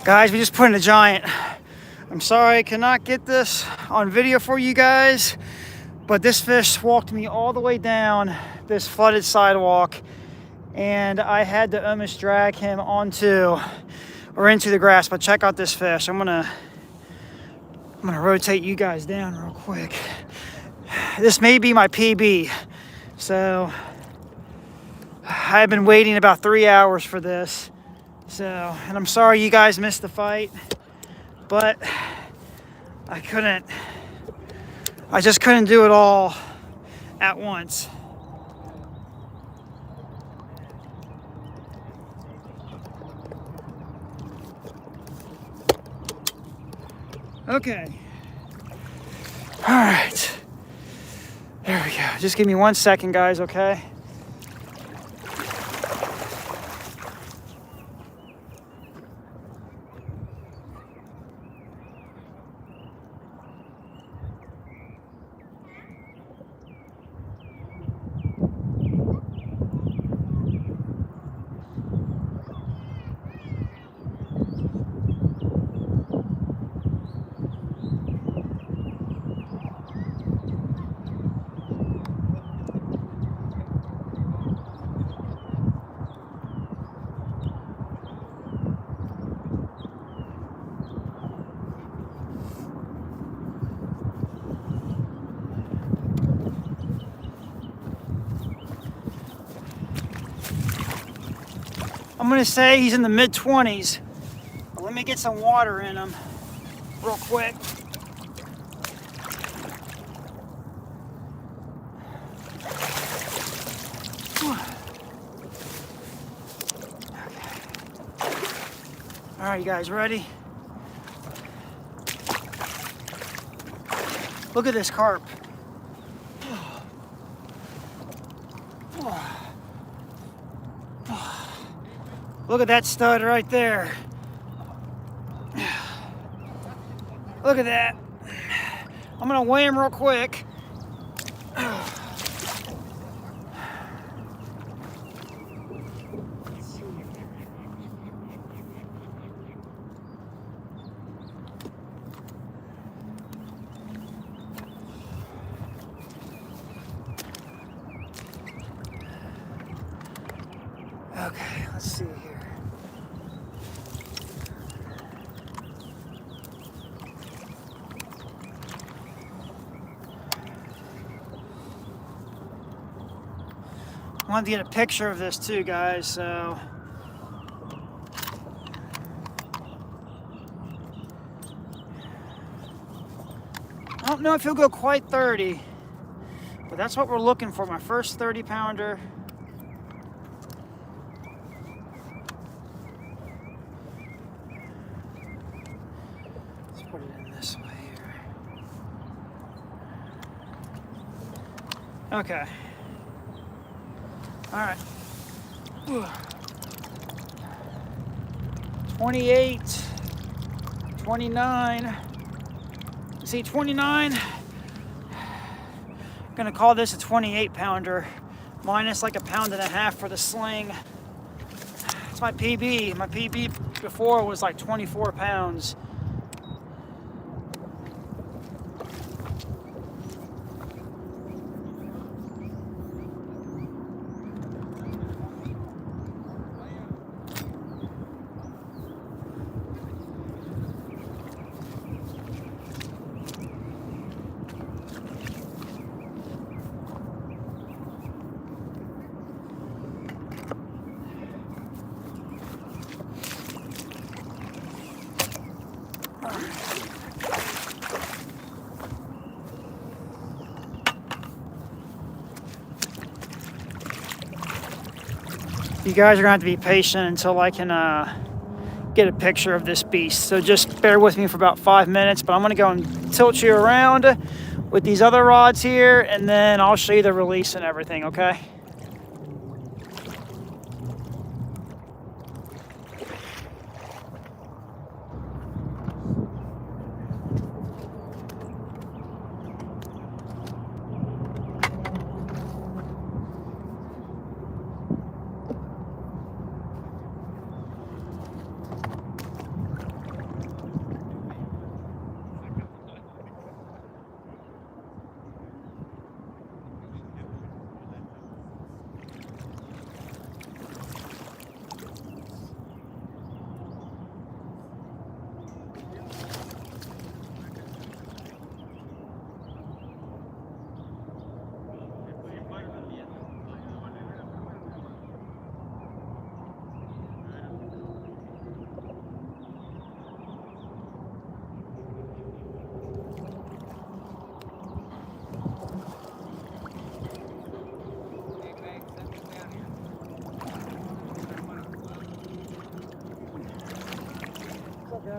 Guys, we just put in a giant. I'm sorry I cannot get this on video for you guys, but this fish walked me all the way down this flooded sidewalk, and I had to almost drag him onto or into the grass. But check out this fish. I'm gonna rotate you guys down real quick. This may be my PB. So I've been waiting about 3 hours for this. So, and I'm sorry you guys missed the fight, but I just couldn't do it all at once. Okay. All right. There we go. Just give me 1 second, guys, okay? I'm gonna say he's in the mid-20s. Let me get some water in him real quick. All right, you guys ready? Look at this carp. Look at that stud right there. Look at that. I'm gonna weigh him real quick. Okay, let's see here. I wanted to get a picture of this too, guys, so. I don't know if he'll go quite 30, but that's what we're looking for, my first 30-pounder. Let's put it in this way here. Okay. All right. 28, 29. See, 29. I'm gonna call this a 28-pounder, minus like 1.5 pounds for the sling. It's my PB. My PB before was like 24 pounds. You guys are gonna have to be patient until I can get a picture of this beast. So just bear with me for about 5 minutes, but I'm gonna go and tilt you around with these other rods here, and then I'll show you the release and everything, okay?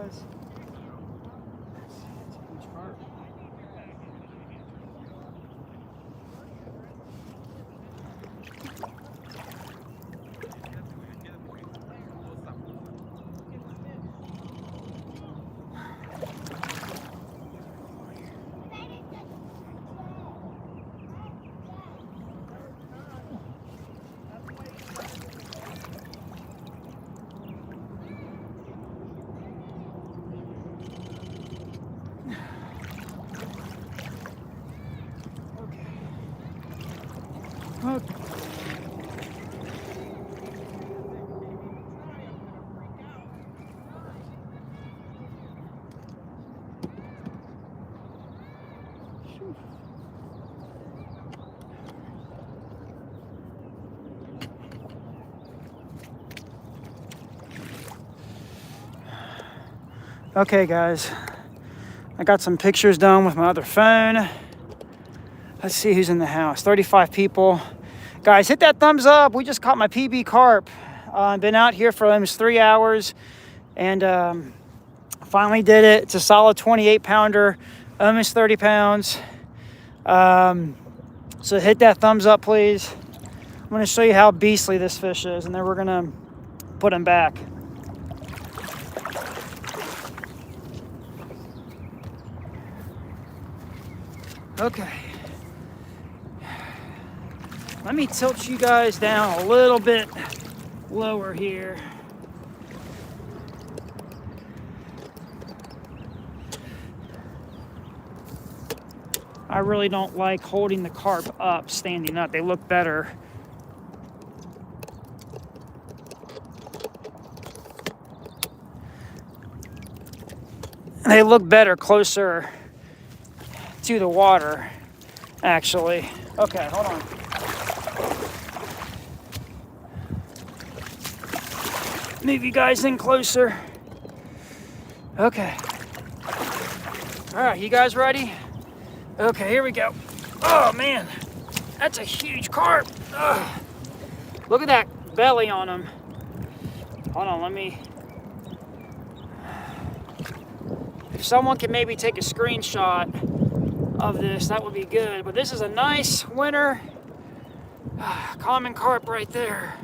guys. That's a huge carp. Okay. Okay, guys, I got some pictures done with my other phone. Let's see who's in the house. 35 people. Guys, hit that thumbs up. We just caught my PB carp. Been out here for almost 3 hours and finally did it. It's a solid 28 pounder, almost 30 pounds. So hit that thumbs up, please. I'm going to show you how beastly this fish is, and then we're going to put him back. Okay. Let me tilt you guys down a little bit lower here. I really don't like holding the carp up, standing up. They look better. They look better closer to the water, actually. Okay, hold on. Move you guys in closer. Okay. All right, you guys ready? Okay, here we go. Oh man, that's a huge carp. Ugh. Look at that belly on him. Hold on, let me. If someone could maybe take a screenshot of this, that would be good. But this is a nice winter common carp right there.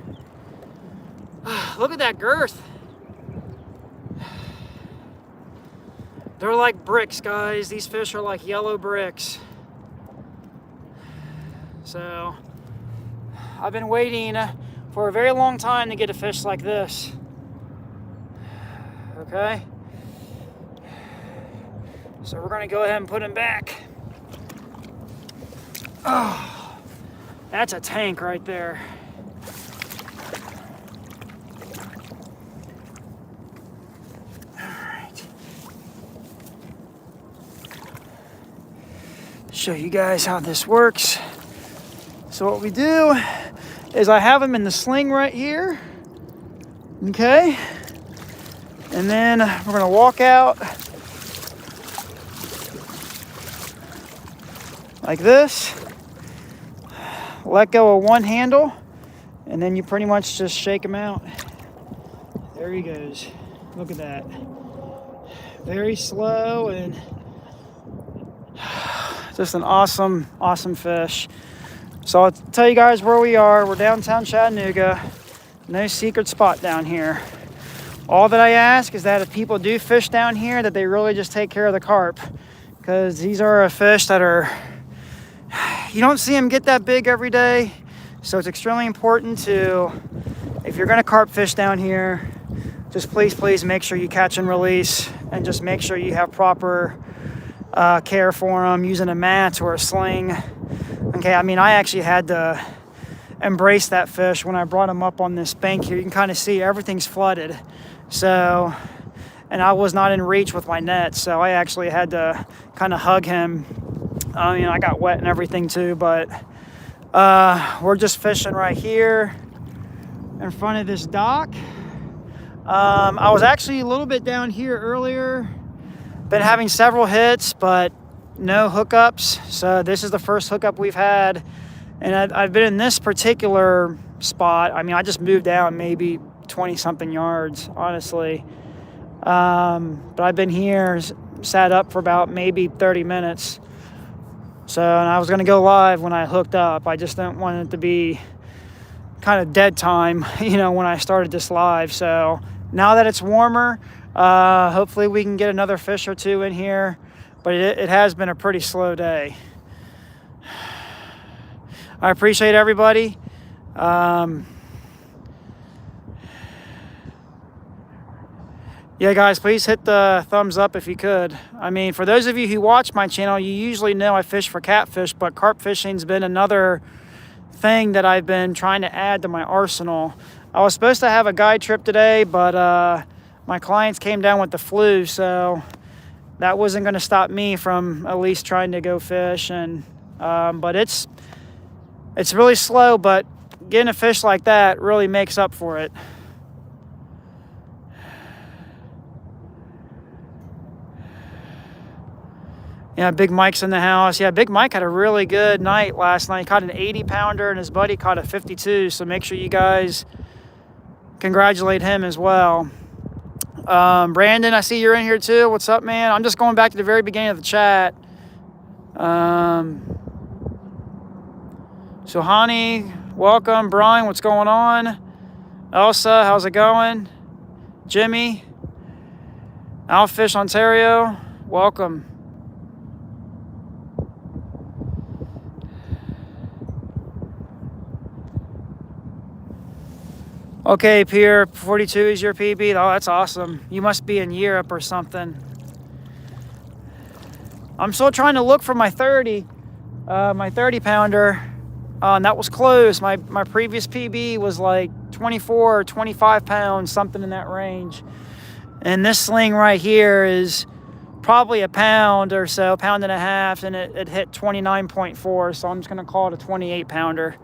Look at that girth. They're like bricks, guys. These fish are like yellow bricks. So I've been waiting for a very long time to get a fish like this. Okay. So we're gonna go ahead and put him back. Oh, that's a tank right there. Show you guys how this works. So what we do is I have them in the sling right here. Okay. And then we're gonna walk out like this. Let go of one handle, and then you pretty much just shake him out. There he goes. Look at that. Very slow and just an awesome, awesome fish. So I'll tell you guys where we are. We're downtown Chattanooga. No secret spot down here. All that I ask is that if people do fish down here, that they really just take care of the carp, because these are a fish that are, you don't see them get that big every day. So it's extremely important to, if you're gonna carp fish down here, just please make sure you catch and release, and just make sure you have proper care for them, using a mat or a sling. Okay, I mean, I actually had to embrace that fish when I brought him up on this bank here. You can kind of see everything's flooded. So, and I was not in reach with my net, so I actually had to kind of hug him. I mean, I got wet and everything too, but we're just fishing right here in front of this dock. I was actually a little bit down here earlier. Been having several hits, but no hookups. So this is the first hookup we've had. And I've been in this particular spot. I mean, I just moved down maybe 20 something yards, honestly. But I've been here, sat up for about maybe 30 minutes. So, and I was going to go live when I hooked up. I just didn't want it to be kind of dead time, you know, when I started this live. So now that it's warmer, hopefully we can get another fish or two in here. But it has been a pretty slow day. I appreciate everybody. Yeah, guys, please hit the thumbs up if you could. I mean, for those of you who watch my channel, you usually know I fish for catfish, but carp fishing's been another thing that I've been trying to add to my arsenal. I was supposed to have a guide trip today, but my clients came down with the flu, so that wasn't going to stop me from at least trying to go fish. And but it's really slow, but getting a fish like that really makes up for it. Yeah, Big Mike's in the house. Yeah, Big Mike had a really good night last night. He caught an 80-pounder, and his buddy caught a 52, so make sure you guys congratulate him as well. Brandon, I see you're in here too. What's up, man? I'm just going back to the very beginning of the chat. So, Hani, welcome. Brian, what's going on? Elsa, how's it going? Jimmy, Outfish Ontario, welcome. Okay, Pierre, 42 is your PB. Oh, that's awesome. You must be in Europe or something. I'm still trying to look for my 30 pounder. And that was close. My previous PB was like 24 or 25 pounds, something in that range. And this sling right here is probably a pound or so, pound and a half, and it hit 29.4, so I'm just gonna call it a 28 pounder.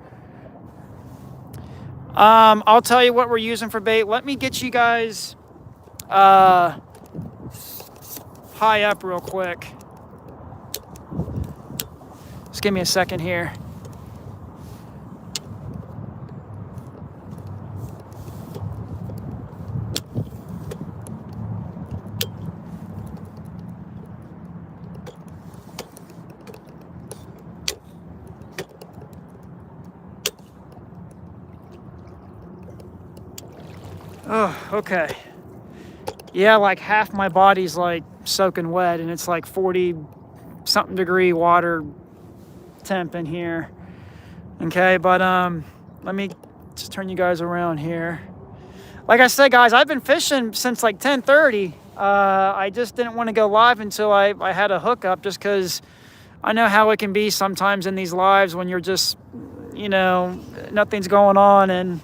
I'll tell you what we're using for bait. Let me get you guys high up real quick. Just give me a second here. Oh, okay. Yeah, like half my body's like soaking wet, and it's like 40-something degree water temp in here. Okay, but let me just turn you guys around here. Like I said, guys, I've been fishing since like 10:30. I just didn't want to go live until I had a hookup, just because I know how it can be sometimes in these lives when you're just, you know, nothing's going on, and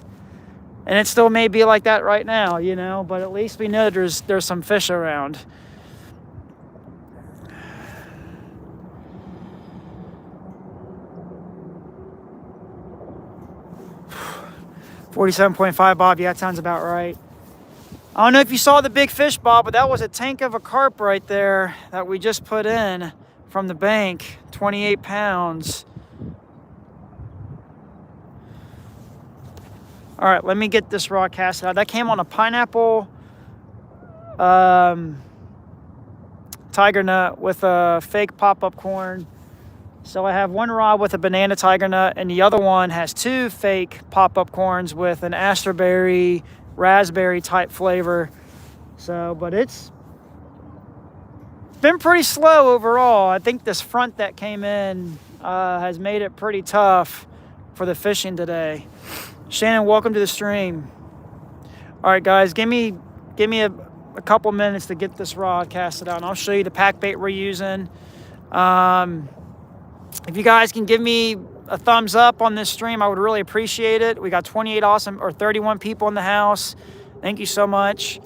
it still may be like that right now, you know, but at least we know there's some fish around. $47.5, Bob. Yeah, that sounds about right. I don't know if you saw the big fish, Bob, but that was a tank of a carp right there that we just put in from the bank. 28 pounds. All right, let me get this rod cast out. That came on a pineapple tiger nut with a fake pop-up corn. So I have one rod with a banana tiger nut, and the other one has two fake pop-up corns with an asterberry, raspberry type flavor. So, but it's been pretty slow overall. I think this front that came in has made it pretty tough for the fishing today. Shannon, welcome to the stream. All right, guys, give me a couple minutes to get this rod casted out, and I'll show you the pack bait we're using. If you guys can give me a thumbs up on this stream, I would really appreciate it. We got 31 people in the house. Thank you so much.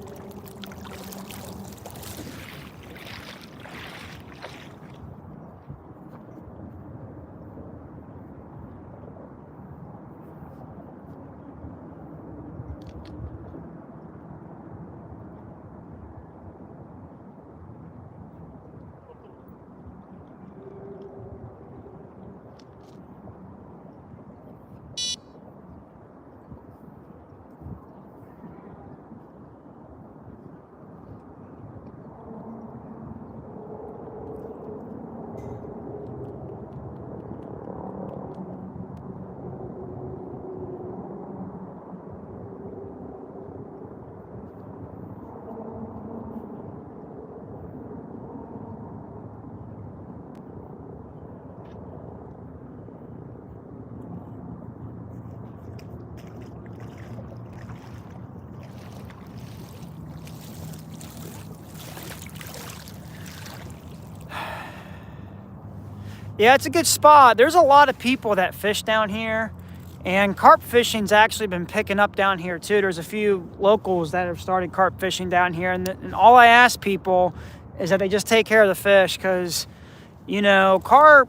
Yeah, it's a good spot. There's a lot of people that fish down here, and carp fishing's actually been picking up down here too. There's a few locals that have started carp fishing down here, and all I ask people is that they just take care of the fish, because, you know, carp,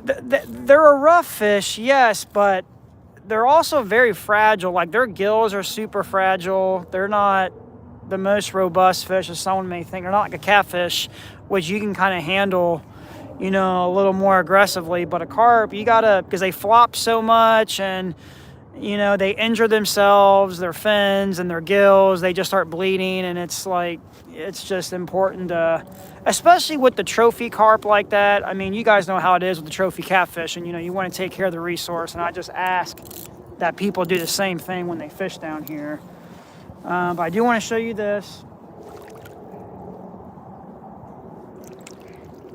they're a rough fish, yes, but they're also very fragile. Like, their gills are super fragile. They're not the most robust fish, as someone may think. They're not like a catfish, which you can kind of handle, you know, a little more aggressively. But a carp, you gotta, because they flop so much, and, you know, they injure themselves, their fins and their gills, they just start bleeding. And it's like, it's just important to, especially with the trophy carp like that. I mean, you guys know how it is with the trophy catfish, and, you know, you want to take care of the resource. And I just ask that people do the same thing when they fish down here. But I do want to show you this.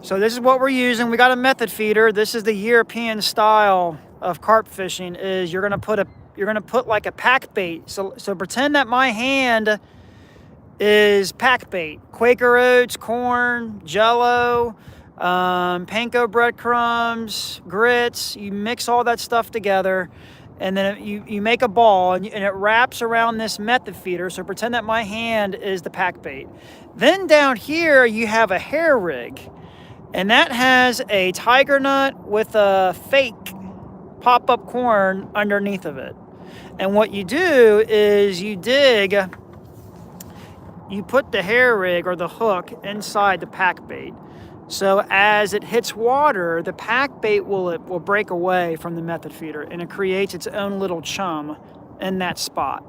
So this is what we're using. We got a method feeder. This is the European style of carp fishing. Is you're gonna put like a pack bait. So pretend that my hand is pack bait. Quaker oats, corn, Jello, panko breadcrumbs, grits. You mix all that stuff together, and then you make a ball, and it wraps around this method feeder. So pretend that my hand is the pack bait. Then down here you have a hair rig, and that has a tiger nut with a fake pop-up corn underneath of it. And what you do is you put the hair rig or the hook inside the pack bait. So as it hits water, the pack bait will break away from the method feeder, and it creates its own little chum in that spot.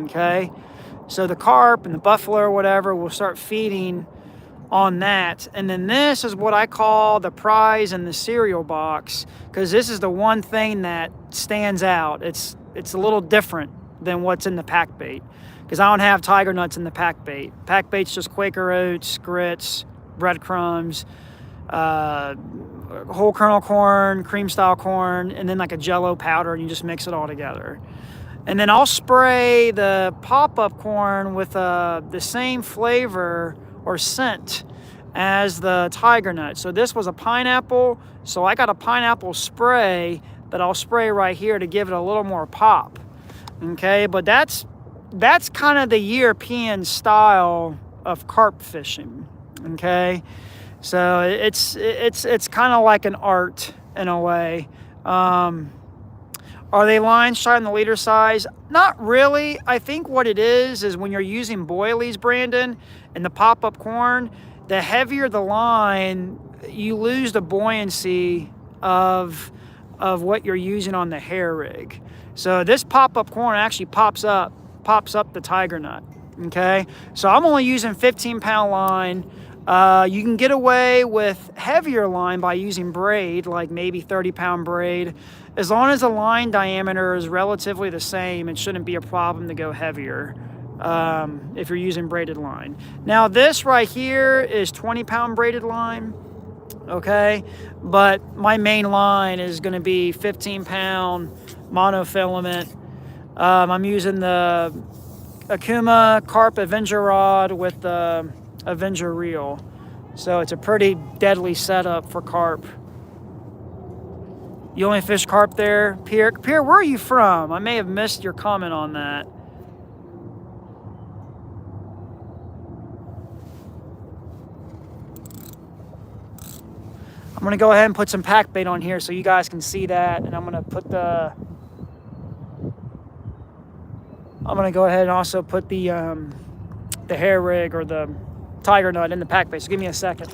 Okay? So the carp and the buffalo or whatever will start feeding on that. And then this is what I call the prize in the cereal box, because this is the one thing that stands out. It's a little different than what's in the pack bait, because I don't have tiger nuts in the pack bait. Pack bait's just Quaker oats, grits, breadcrumbs, whole kernel corn, cream style corn, and then like a Jello powder, and you just mix it all together. And then I'll spray the pop-up corn with the same flavor or scent as the tiger nut. So this was a pineapple, so I got a pineapple spray that I'll spray right here to give it a little more pop. Okay, but that's kind of the European style of carp fishing. Okay, so it's kind of like an art in a way. Are they line shy on the leader size? Not really. I think what it is when you're using boilies, Brandon, and the pop-up corn, the heavier the line, you lose the buoyancy of what you're using on the hair rig. So this pop-up corn actually pops up the tiger nut. Okay, so I'm only using 15-pound line. You can get away with heavier line by using braid, like maybe 30-pound braid. As long as the line diameter is relatively the same, it shouldn't be a problem to go heavier if you're using braided line. Now this right here is 20-pound braided line, okay? But my main line is going to be 15-pound monofilament. I'm using the Akuma Carp Avenger rod with the Avenger reel. So it's a pretty deadly setup for carp. You only fish carp there? Pierre, where are you from? I may have missed your comment on that. I'm going to go ahead and put some pack bait on here so you guys can see that. And I'm going to go ahead and also put the hair rig or the tiger nut in the pack bait. So give me a second.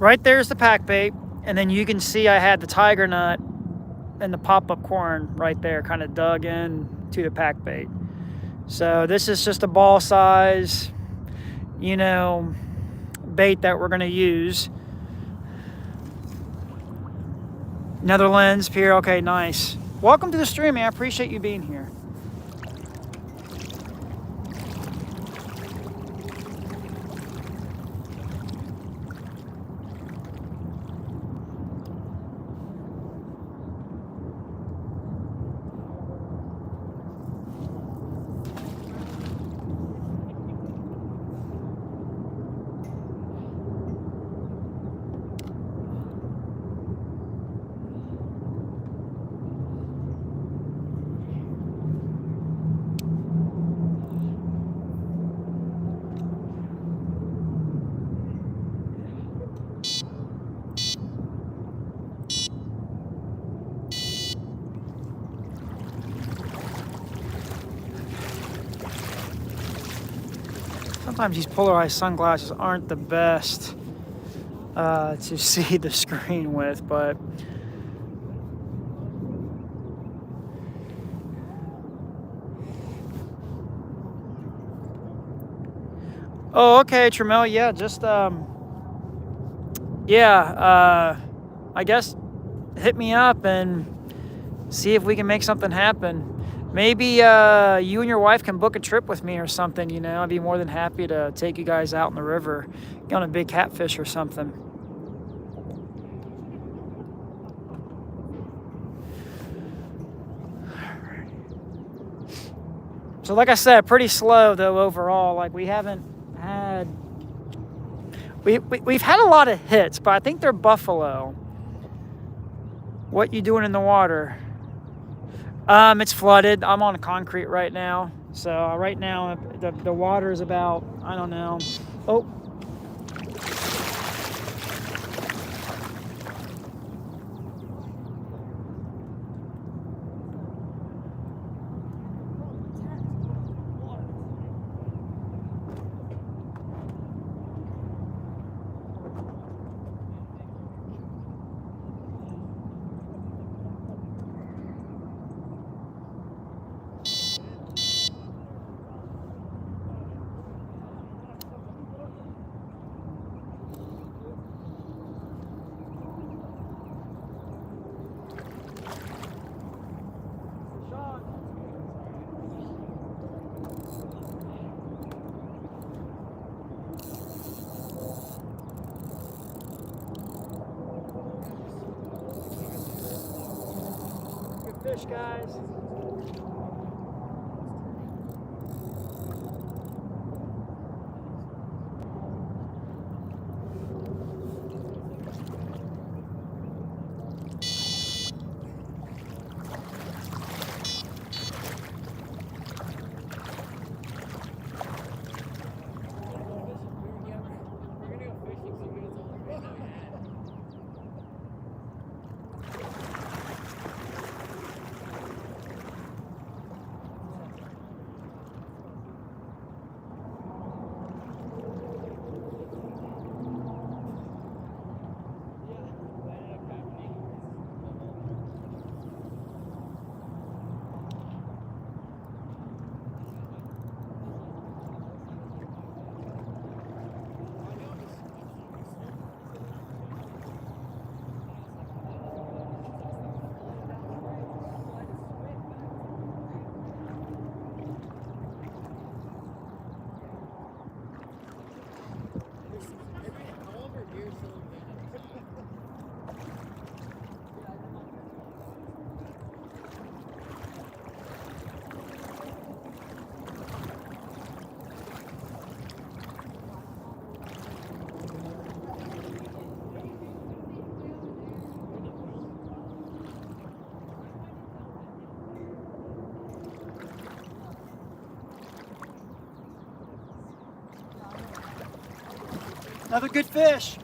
Right there's the pack bait, and then you can see I had the tiger nut and the pop-up corn right there, kind of dug in to the pack bait. So this is just a ball size, you know, bait that we're gonna use. Another lens here. Okay, nice. Welcome to the stream, man. I appreciate you being here. Sometimes these polarized sunglasses aren't the best to see the screen with, but oh, okay, Tremel, yeah, just I guess hit me up and see if we can make something happen. Maybe you and your wife can book a trip with me or something, you know. I'd be more than happy to take you guys out in the river, go on a big catfish or something. So like I said, pretty slow though overall. Like we haven't had, we've had a lot of hits, but I think they're buffalo. What you doing in the water? It's flooded. I'm on concrete right now. So right now the water is about, I don't know. Oh. Fish, guys. Another good fish.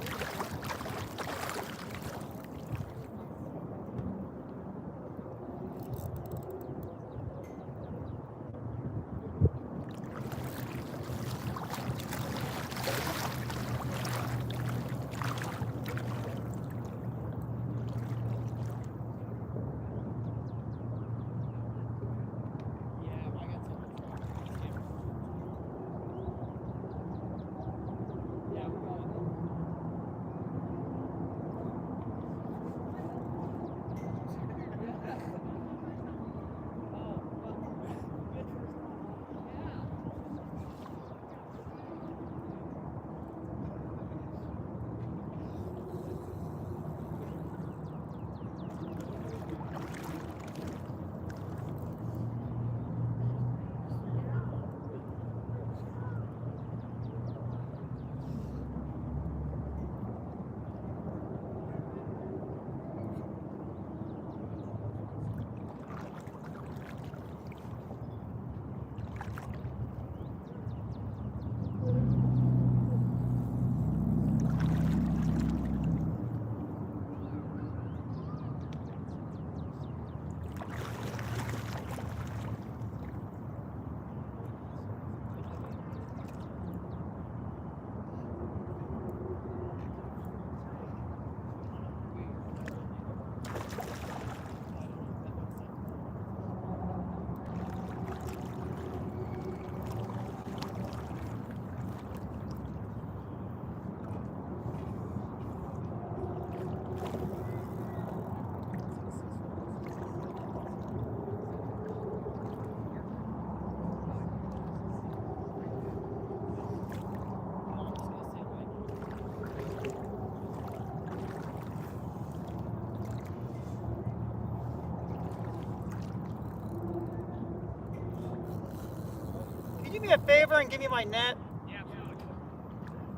do me a favor and give me my net? Yeah, absolutely.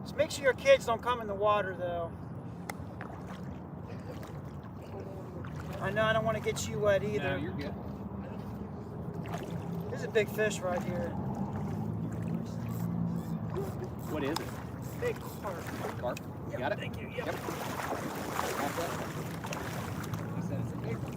Just make sure your kids don't come in the water, though. I know I don't want to get you wet either. No, you're good. There's a big fish right here. What is it? Big carp. Carp? You got it? Thank you. Yep. He said it's a big one.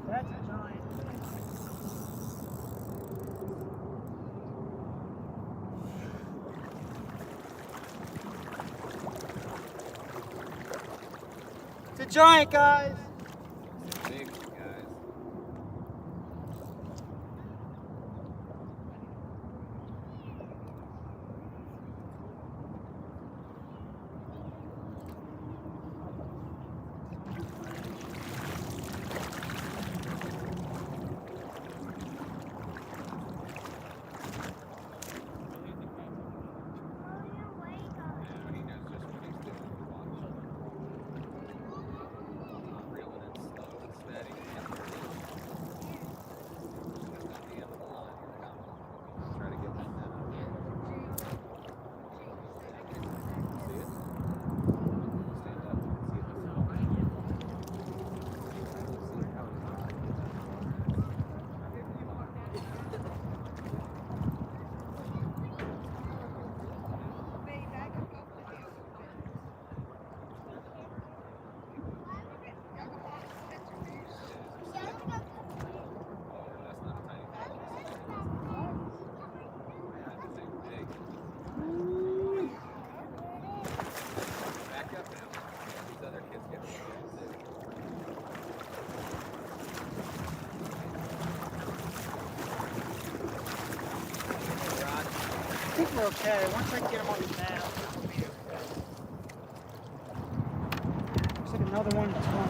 That's a giant. It's a giant, guys. Big guys. I think we're okay. Once I get them on the net, we'll be okay. Looks like another one that's gone.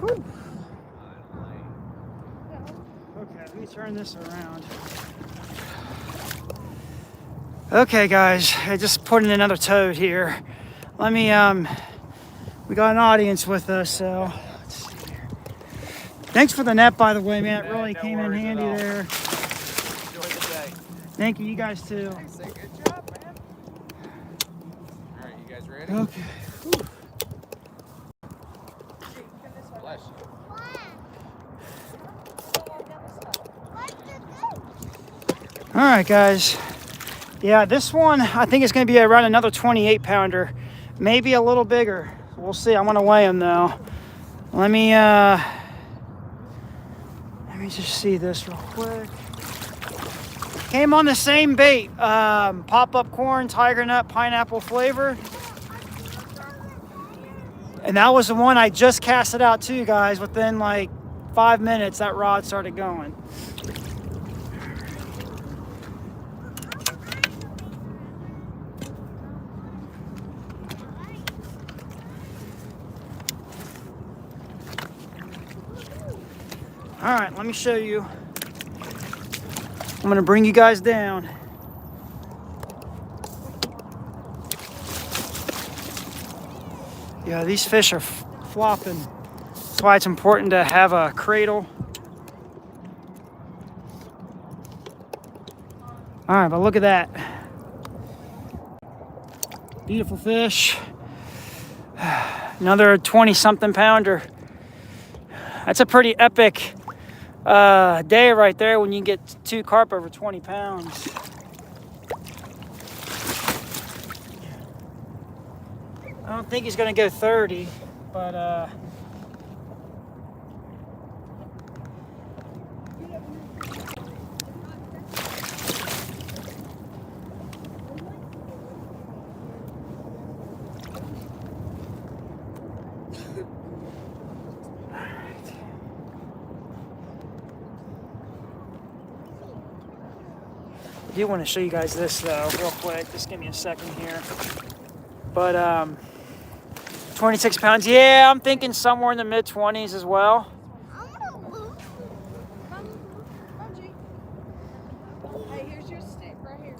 Whew. Okay, let me turn this around. Okay, guys, I just put in another toad here. Let me, we got an audience with us, so let's see here. Thanks for the net, by the way, man. It really came in handy there. Enjoy the day. Thank you, you guys too. Hey, say good job, man. All right, you guys ready? Okay. Whew. Bless you. All right, guys. Yeah, this one, I think it's going to be around another 28 pounder, maybe a little bigger. We'll see. I'm going to weigh him though. Let me just see this real quick. Came on the same bait, pop-up corn, tiger nut, pineapple flavor. And that was the one I just cast it out to, guys. Within like 5 minutes, that rod started going. All right, let me show you. I'm gonna bring you guys down. Yeah, these fish are flopping. That's why it's important to have a cradle. All right, but look at that. Beautiful fish. Another 20-something pounder. That's a pretty epic day right there when you get 2 carp over 20 pounds. I don't think he's gonna go 30, but I do want to show you guys this though, real quick. Just give me a second here. But 26 pounds. Yeah, I'm thinking somewhere in the mid-20s as well. Hey, here's your stick right here.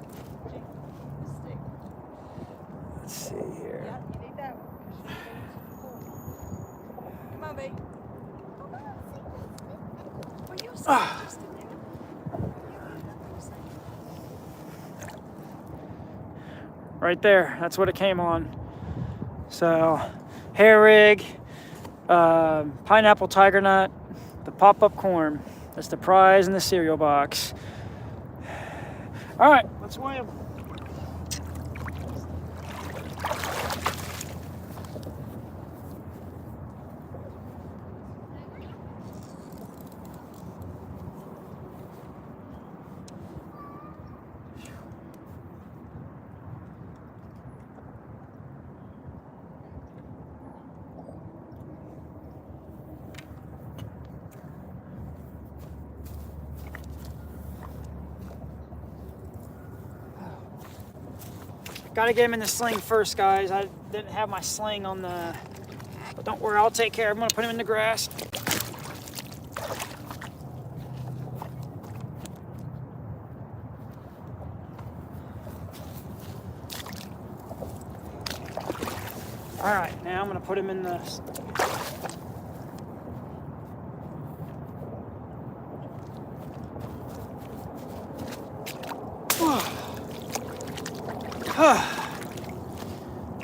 This stick. Let's see here. Yeah, you need that one. Come on, babe. Well, you'll see just a minute. Right there, that's what it came on. So, hair rig, pineapple tiger nut, the pop-up corn. That's the prize in the cereal box. All right, let's weigh them. Gotta get him in the sling first, guys. I didn't have my sling on the... But don't worry, I'll take care of him. I'm gonna put him in the grass. All right, now I'm gonna put him in the...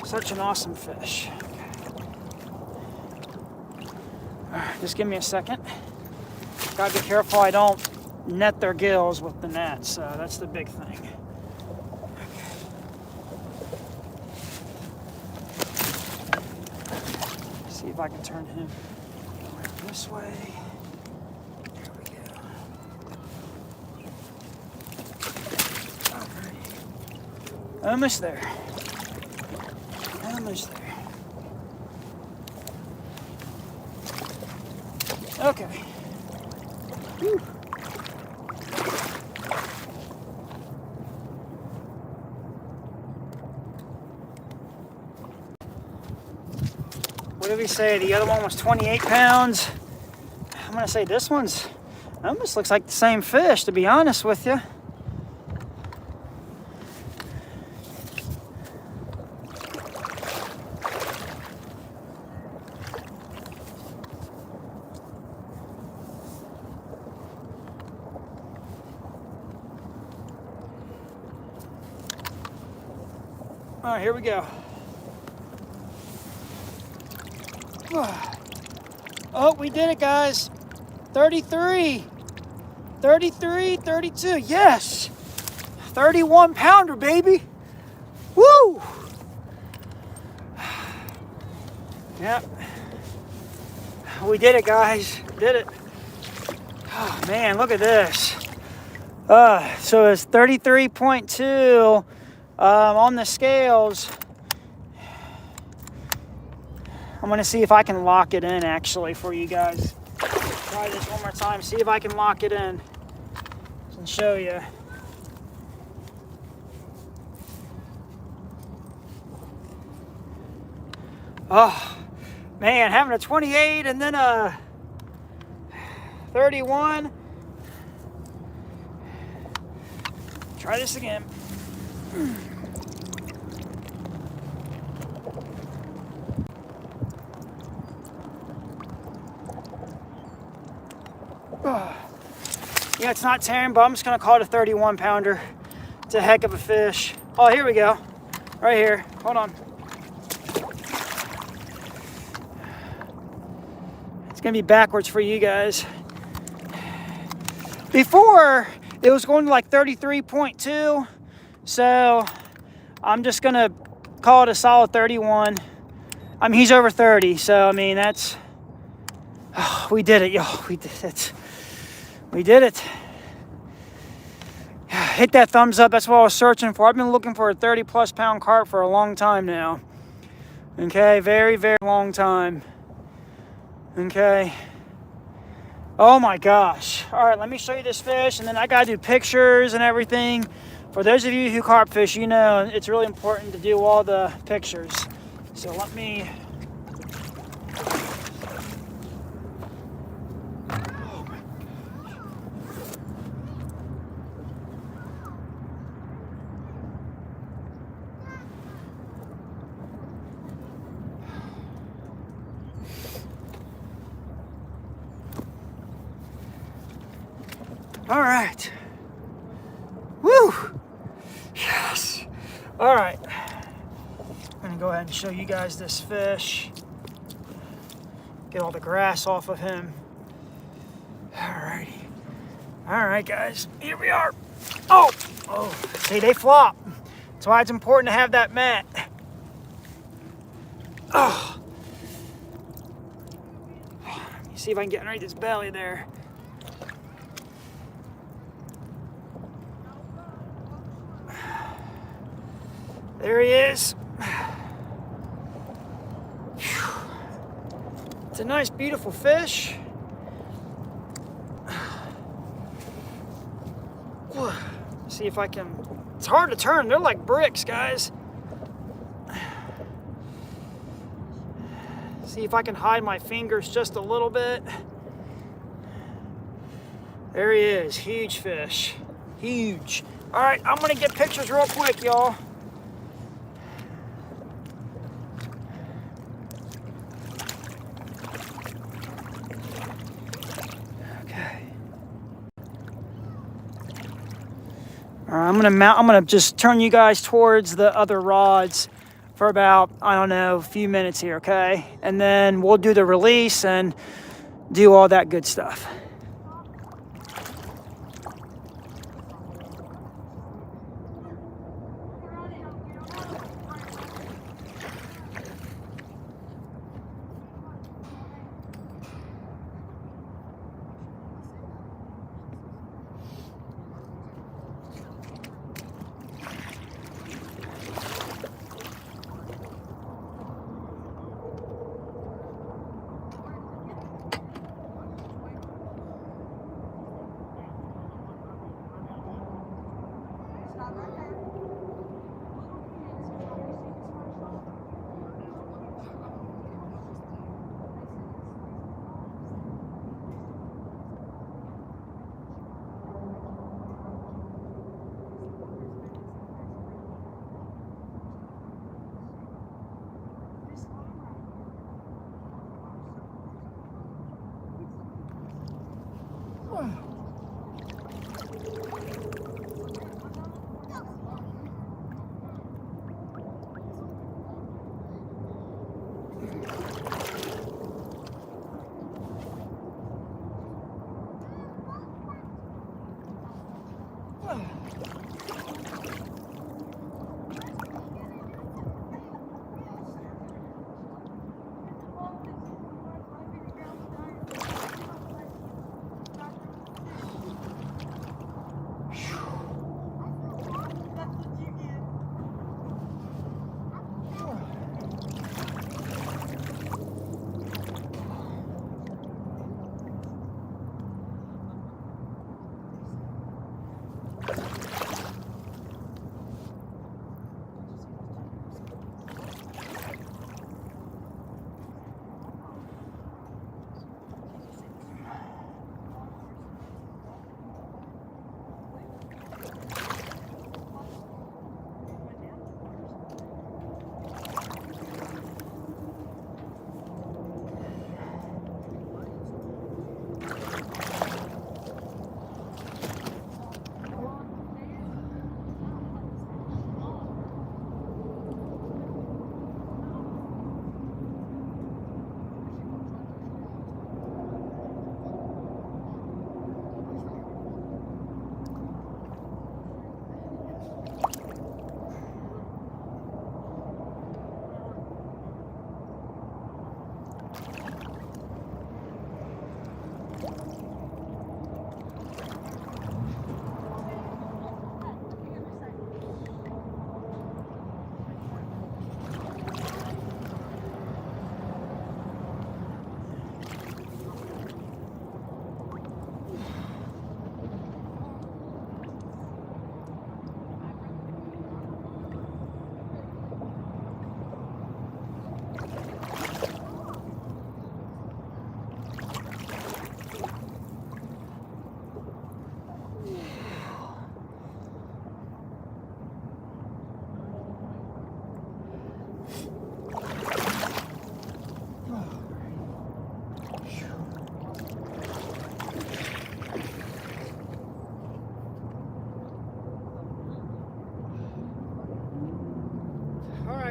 Such an awesome fish. Alright, just give me a second. Gotta be careful I don't net their gills with the net, so that's the big thing. See if I can turn him around this way. There we go. Alright. Almost there. Almost there. Okay. Whew. What did we say? The other one was 28 pounds. I'm gonna say this one's almost looks like the same fish, to be honest with you. All right, here we go. Oh, we did it, guys. 33, 33, 32, yes. 31 pounder, baby. Woo! Yep. We did it, guys. Did it. Oh, man, look at this. So it's 33.2 on the scales. I'm gonna see if I can lock it in actually for you guys. Try this one more time, see if I can lock it in and show you. Oh, man, having a 28 and then a 31. Try this again. Yeah, it's not tearing, but I'm just gonna call it a 31 pounder. It's a heck of a fish. Oh, here we go. Right here. Hold on. It's gonna be backwards for you guys. Before, it was going to like 33.2. So I'm just gonna call it a solid 31. I mean, he's over 30, so I mean, that's... Oh, we did it, yo. We did it. We did it. Hit that thumbs up. That's what I was searching for. I've been looking for a 30+ pound carp for a long time now. Okay, very, very long time. Okay. Oh my gosh. All right, let me show you this fish, and then I gotta do pictures and everything For those of you who carp fish, you know it's really important to do all the pictures. So let me... All right. Woo! Yes. All right. I'm gonna go ahead and show you guys this fish. Get all the grass off of him. All righty. All right, guys. Here we are. Oh! Oh, see, they flop. That's why it's important to have that mat. Oh! Let me see if I can get underneath his belly there. There he is. It's a nice, beautiful fish. See if I can... It's hard to turn. They're like bricks, guys. See if I can hide my fingers just a little bit. There he is. Huge fish. Huge. All right, I'm going to get pictures real quick, y'all. I'm gonna just turn you guys towards the other rods for about, I don't know, a few minutes here, okay? And then we'll do the release and do all that good stuff.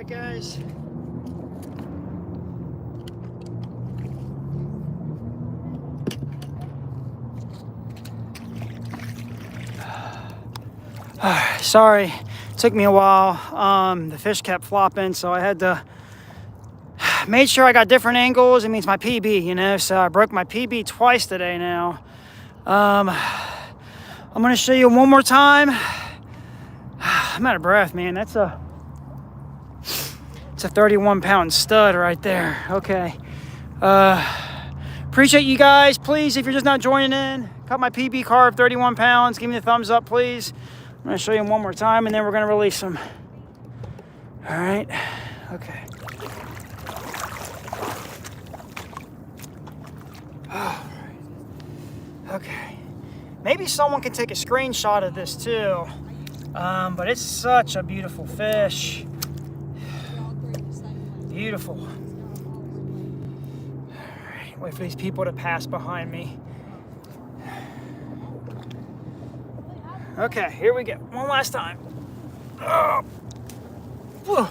right, guys. Sorry, it took me a while. The fish kept flopping, so I had to make sure I got different angles. It means my PB, you know, so I broke my PB twice today now. I'm gonna show you one more time. I'm out of breath, man. It's a 31-pound stud right there. Okay. Appreciate you guys. Please, if you're just not joining in, cut my PB carp, 31 pounds. Give me the thumbs up, please. I'm gonna show you him one more time, and then we're gonna release him. All right. Okay. All right. Okay. Maybe someone can take a screenshot of this too. But it's such a beautiful fish. Beautiful. All right, wait for these people to pass behind me. Okay, here we go. One last time. Oh. Whew.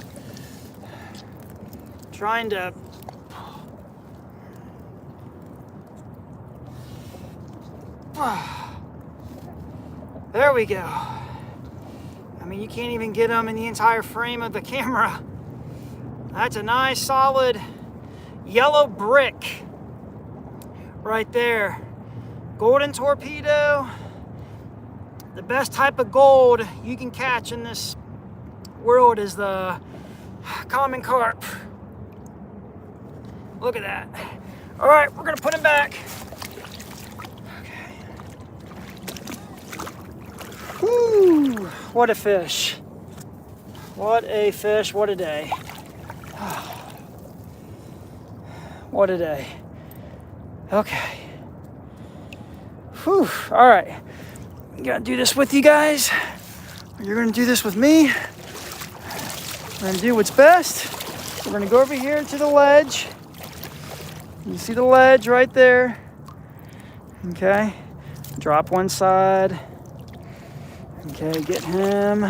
Trying to... There we go. I mean, you can't even get them in the entire frame of the camera. That's a nice, solid yellow brick right there. Golden torpedo. The best type of gold you can catch in this world is the common carp. Look at that. All right, we're gonna put him back. Okay. Whew, what a fish. What a fish, what a day. What a day. Okay. Whew, all right. I'm gonna do this with you guys. You're gonna do this with me. We're gonna do what's best. We're gonna go over here to the ledge. You see the ledge right there. Okay. Drop one side. Okay, get him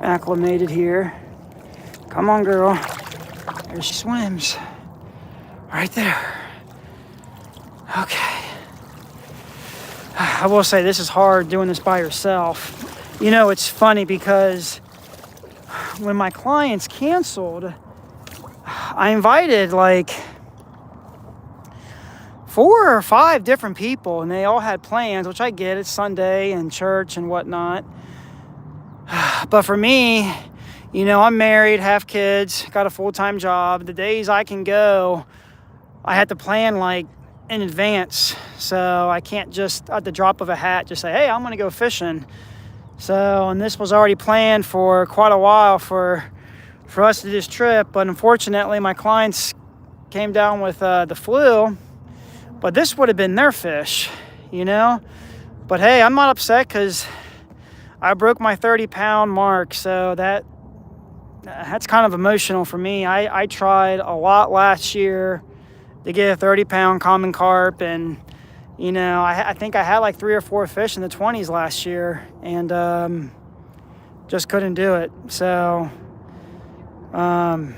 acclimated here. Come on, girl. There she swims. Right there. Okay. I will say this is hard doing this by yourself. You know, it's funny because when my clients canceled, I invited like 4 or 5 different people, and they all had plans, which I get. It's Sunday and church and whatnot. But for me, you know, I'm married, have kids, got a full-time job. The days I can go, I had to plan like in advance. So I can't just at the drop of a hat just say, hey, I'm gonna go fishing. So, and this was already planned for quite a while for us to do this trip. But unfortunately, my clients came down with the flu. But this would have been their fish, you know? But hey, I'm not upset because I broke my 30-pound mark. So that's kind of emotional for me. I tried a lot last year to get a 30-pound common carp. And, you know, I think I had like 3 or 4 fish in the 20s last year. And just couldn't do it. So I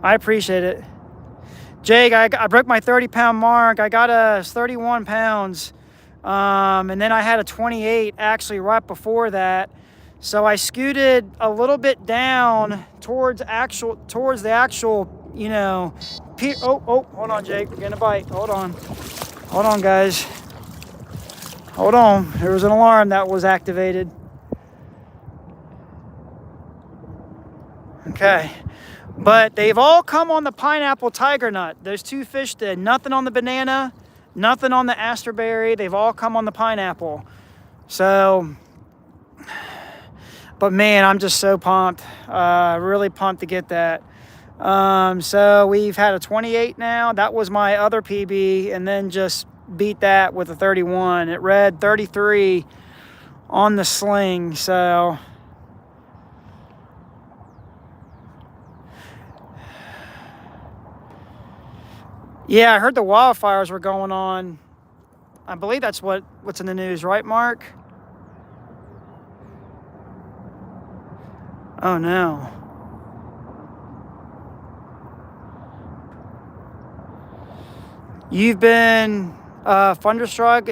appreciate it. Jake, I broke my 30-pound mark. I got a 31 pounds. And then I had a 28 actually right before that. So I scooted a little bit down towards the actual, you know, oh, hold on, Jake. We're getting a bite. Hold on, guys. Hold on. There was an alarm that was activated. Okay. But they've all come on the pineapple tiger nut. Those 2 fish did. Nothing on the banana, nothing on the asterberry. They've all come on the pineapple. So, but man, I'm just so pumped. Really pumped to get that. So we've had a 28 now. That was my other PB, and then just beat that with a 31. It read 33 on the sling. So yeah, I heard the wildfires were going on. I believe that's what's in the news, right, Mark? Oh no. You've been thunderstruck.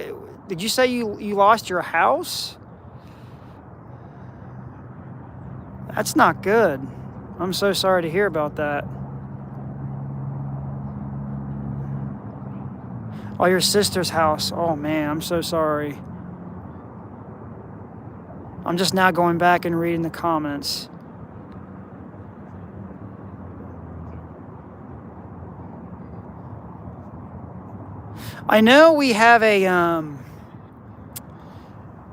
Did you say you lost your house? That's not good. I'm so sorry to hear about that. Oh, your sister's house. Oh man, I'm so sorry. I'm just now going back and reading the comments. I know we have a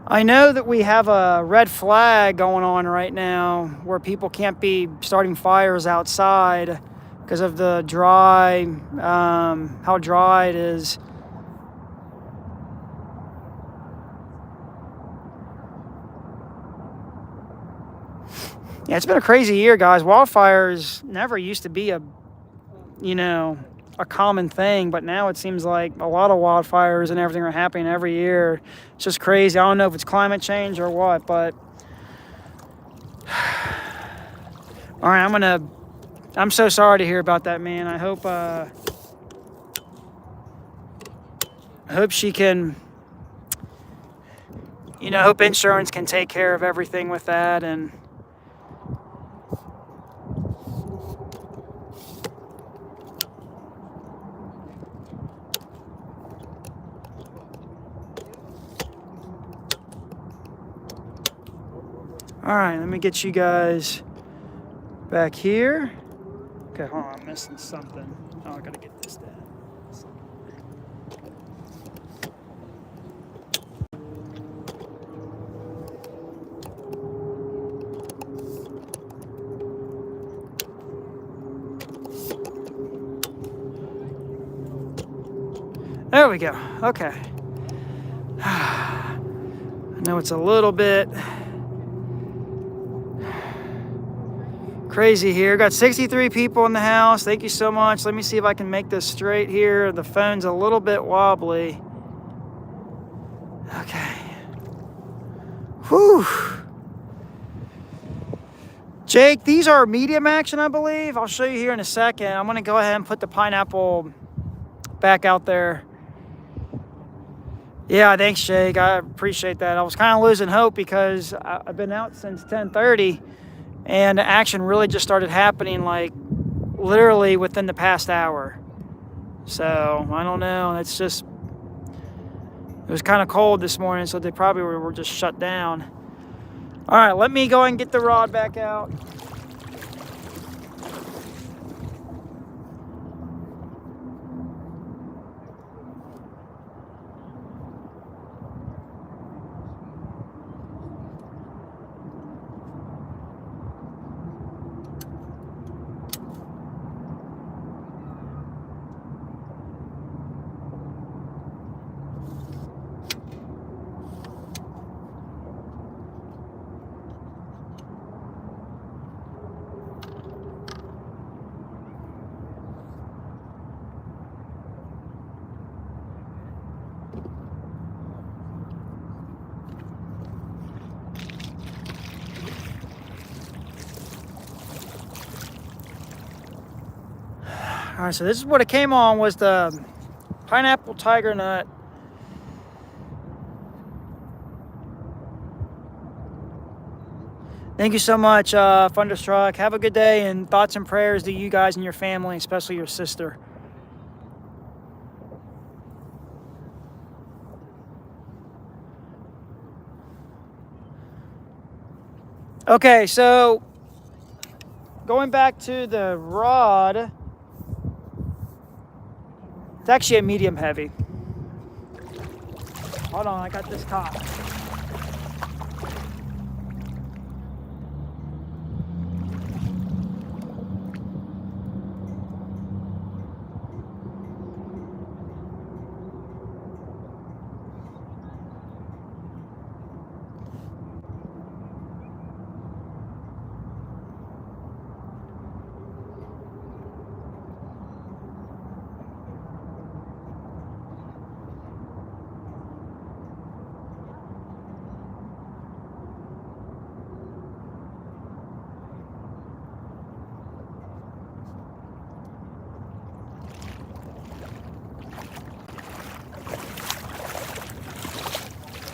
I know that we have a red flag going on right now where people can't be starting fires outside because of the dry, how dry it is. Yeah, it's been a crazy year, guys. Wildfires never used to be a common thing, but now it seems like a lot of wildfires and everything are happening every year. It's just crazy. I don't know if it's climate change or what, but all right, I'm so sorry to hear about that, man. I hope she can, hope insurance can take care of everything with that. And all right, let me get you guys back here. Okay, hold on, I'm missing something. Oh, I gotta get this down. There we go. Okay. I know it's a little bit crazy here. Got 63 people in the house. Thank you so much. Let me see if I can make this straight here. The phone's a little bit wobbly. Okay. Whew. Jake, these are medium action, I believe. I'll show you here in a second. I'm going to go ahead and put the pineapple back out there. Yeah, thanks, Jake. I appreciate that. I was kind of losing hope because I've been out since 10:30. And action really just started happening like literally within the past hour. So I don't know. It was kind of cold this morning, so they probably were just shut down. All right, let me go and get the rod back out. All right, so this is what it came on, was the pineapple tiger nut. Thank you so much, Thunderstruck. Have a good day, and thoughts and prayers to you guys and your family, especially your sister. Okay, so going back to the rod, it's actually a medium heavy. Hold on, I got this caught.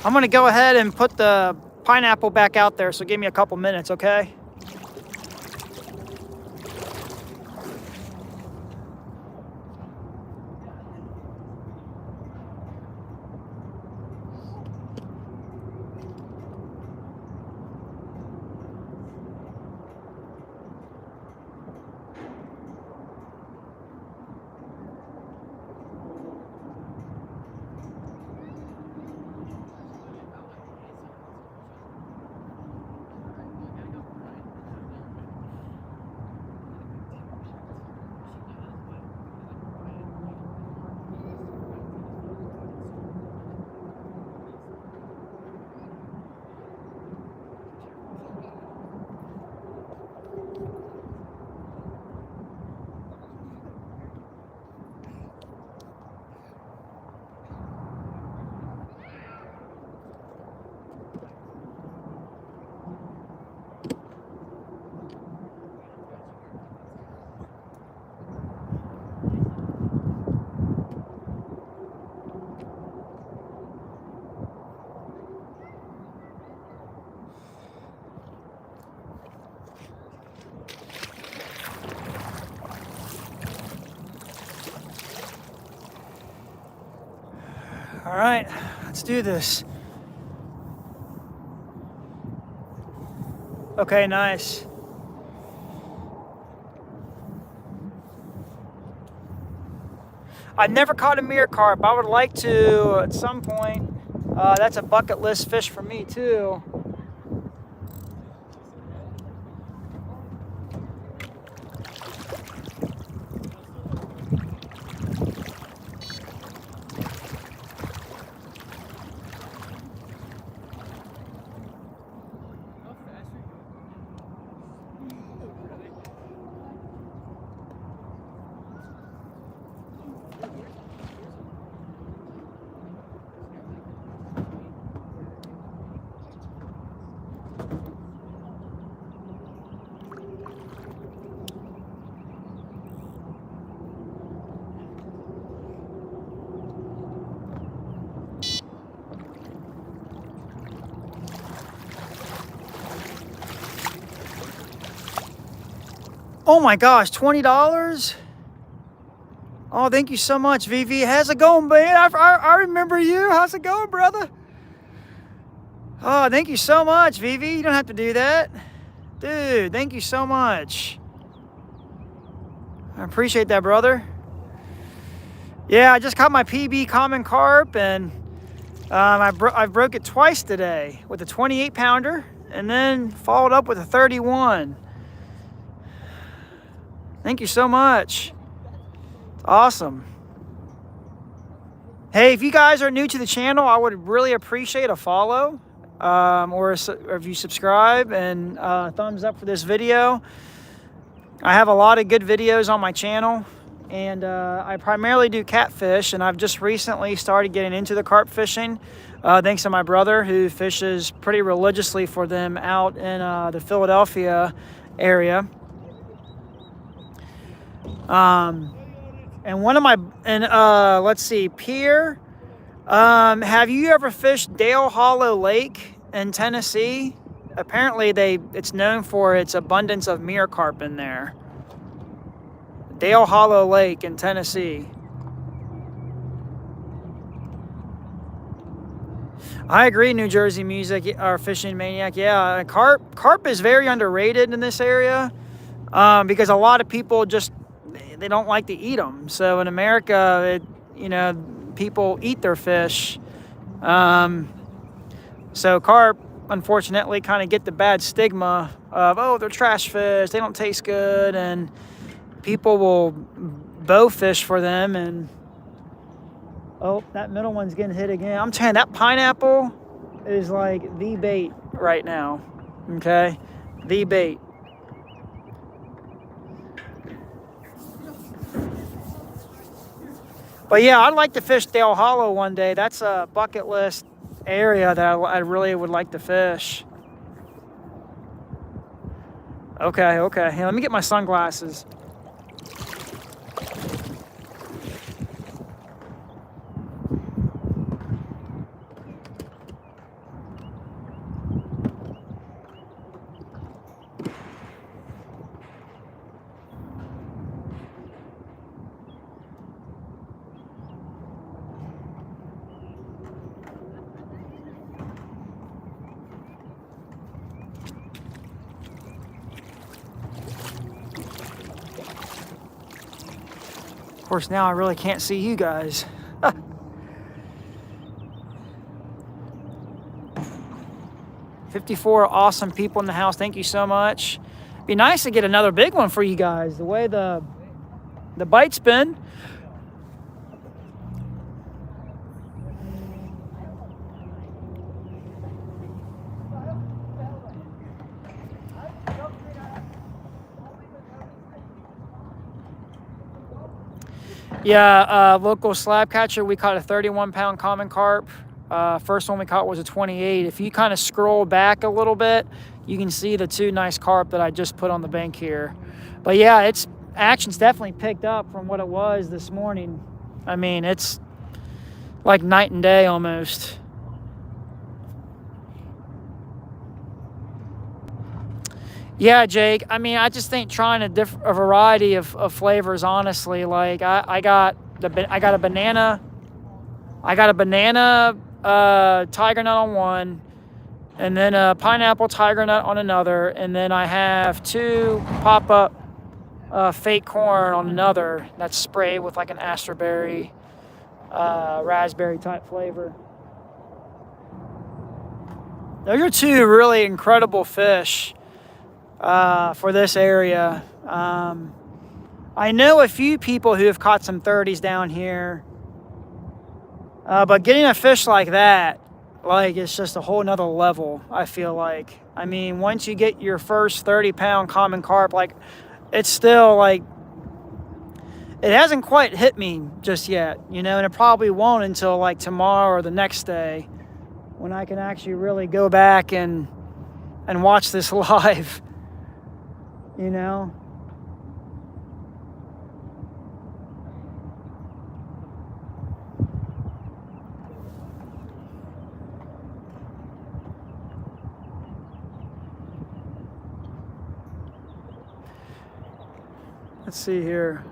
I'm gonna go ahead and put the pineapple back out there, so give me a couple minutes, okay? All right, let's do this. Okay, nice. I've never caught a mirror carp. I would like to at some point. That's a bucket list fish for me too. Oh my gosh, $20? Oh, thank you so much, VV. How's it going, man? I remember you. How's it going, brother? Oh, thank you so much, VV. You don't have to do that. Dude, thank you so much. I appreciate that, brother. Yeah, I just caught my PB common carp, and I broke it twice today with a 28-pounder, and then followed up with a 31. Thank you so much. It's awesome. Hey, if you guys are new to the channel, I would really appreciate a follow, or if you subscribe, and thumbs up for this video. I have a lot of good videos on my channel, and I primarily do catfish, and I've just recently started getting into the carp fishing, thanks to my brother, who fishes pretty religiously for them out in the Philadelphia area. And one of my, let's see, Pierre, have you ever fished Dale Hollow Lake in Tennessee? Apparently it's known for its abundance of mirror carp in there. Dale Hollow Lake in Tennessee. I agree, New Jersey music or fishing maniac. Yeah, carp is very underrated in this area, because a lot of people just, they don't like to eat them. So in America, people eat their fish. So carp, unfortunately, kind of get the bad stigma of, oh, they're trash fish, they don't taste good, and people will bow fish for them. And oh, that middle one's getting hit again. I'm telling you, that pineapple is like the bait right now. Okay, the bait. But yeah, I'd like to fish Dale Hollow one day. That's a bucket list area that I really would like to fish. Okay. Hey, let me get my sunglasses. course, now I really can't see you guys. 54 awesome people in the house. Thank you so much. Be nice to get another big one for you guys. The way the bite's been. Yeah, local slab catcher, we caught a 31-pound common carp. First one we caught was a 28. If you kind of scroll back a little bit, you can see the 2 nice carp that I just put on the bank here. But yeah, action's definitely picked up from what it was this morning. I mean, it's like night and day almost. Yeah, Jake. I mean, I just think trying a variety of flavors, honestly. Like I got a banana. I got a banana tiger nut on one, and then a pineapple tiger nut on another, and then I have 2 pop-up fake corn on another that's sprayed with like an astraberry, raspberry type flavor. Those are 2 really incredible fish for this area. I know a few people who have caught some 30s down here. But getting a fish like that, like, it's just a whole nother level, I feel like. I mean, once you get your first 30-pound common carp, like, it's still, like, it hasn't quite hit me just yet, you know, and it probably won't until, like, tomorrow or the next day when I can actually really go back and watch this live, you know. Let's see here.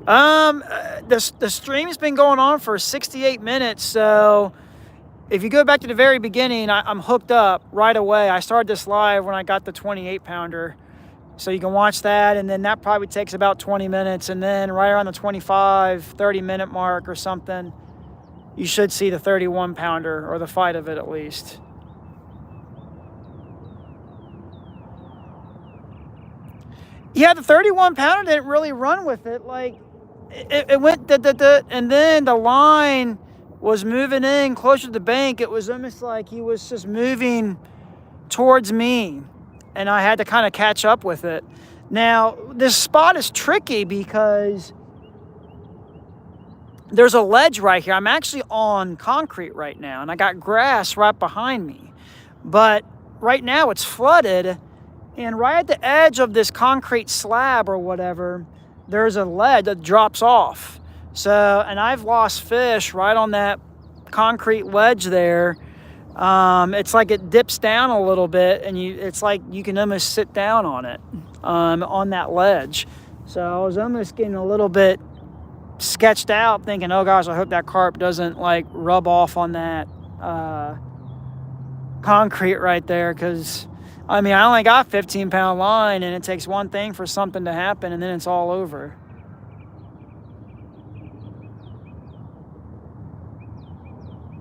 The stream's been going on for 68 minutes, so if you go back to the very beginning, I'm hooked up right away. I started this live when I got the 28-pounder, so you can watch that, and then that probably takes about 20 minutes, and then right around the 30-minute mark or something, you should see the 31-pounder, or the fight of it at least. Yeah, the 31-pounder didn't really run with it. Like, it went and then the line was moving in closer to the bank. It was almost like he was just moving towards me, and I had to kind of catch up with it. Now, this spot is tricky because there's a ledge right here. I'm actually on concrete right now, and I got grass right behind me. But right now it's flooded. And right at the edge of this concrete slab or whatever, there's a ledge that drops off. So, and I've lost fish right on that concrete ledge there. It's like it dips down a little bit, and it's like you can almost sit down on it, on that ledge. So I was almost getting a little bit sketched out, thinking, oh gosh, I hope that carp doesn't like rub off on that concrete right there, because I mean, I only got 15-pound line, and it takes one thing for something to happen, and then it's all over.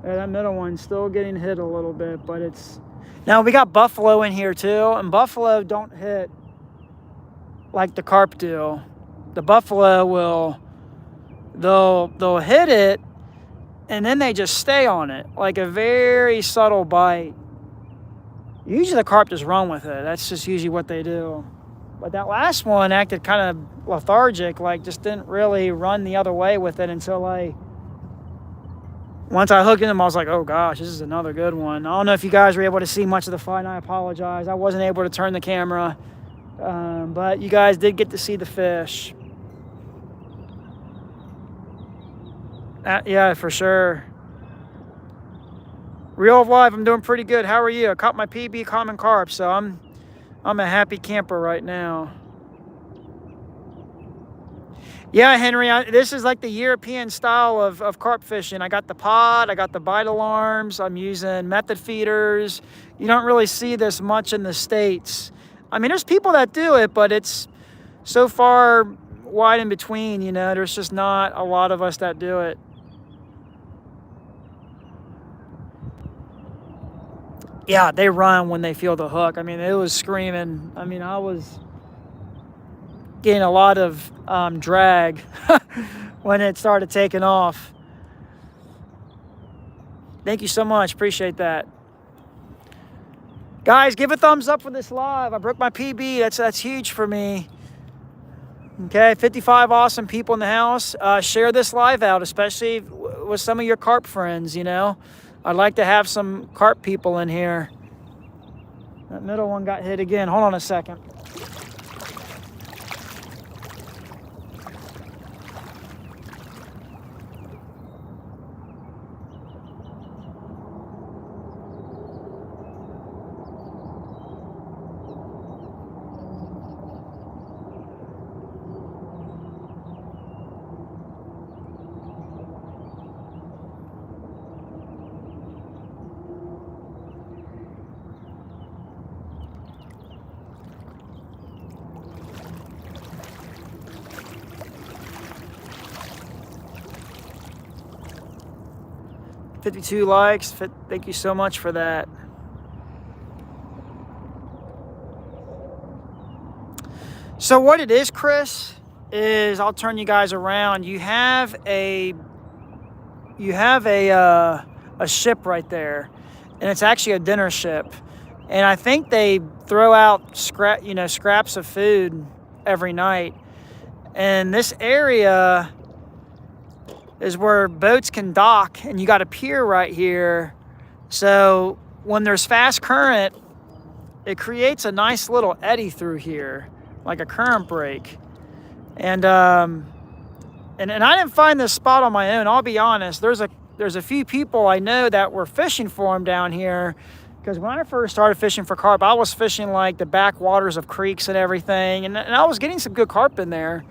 Yeah, that middle one's still getting hit a little bit, but it's... Now, we got buffalo in here, too, and buffalo don't hit like the carp do. The buffalo will... They'll hit it, and then they just stay on it, like a very subtle bite. Usually the carp just run with it. That's just usually what they do. But that last one acted kind of lethargic, like just didn't really run the other way with it until once I hooked him, I was like, oh gosh, this is another good one. I don't know if you guys were able to see much of the fight, and I apologize. I wasn't able to turn the camera, but you guys did get to see the fish. Yeah, for sure. Real of life, I'm doing pretty good. How are you? I caught my PB common carp, so I'm a happy camper right now. Yeah, Henry, this is like the European style of carp fishing. I got the pod, I got the bite alarms, I'm using method feeders. You don't really see this much in the States. I mean, there's people that do it, but it's so far wide in between, you know. There's just not a lot of us that do it. Yeah, they run when they feel the hook. I mean, it was screaming. I mean, I was getting a lot of drag when it started taking off. Thank you so much. Appreciate that. Guys, give a thumbs up for this live. I broke my PB. That's huge for me. Okay, 55 awesome people in the house. Share this live out, especially with some of your carp friends, you know. I'd like to have some carp people in here. That middle one got hit again. Hold on a second. $52 likes. Thank you so much for that. So what it is, Chris, is I'll turn you guys around. You have a ship right there, and it's actually a dinner ship. And I think they throw out scraps of food every night. And this area is where boats can dock, and you got a pier right here. So when there's fast current, it creates a nice little eddy through here, like a current break. And I didn't find this spot on my own. I'll be honest. There's a few people I know that were fishing for them down here, because when I first started fishing for carp, I was fishing like the backwaters of creeks and everything, and I was getting some good carp in there.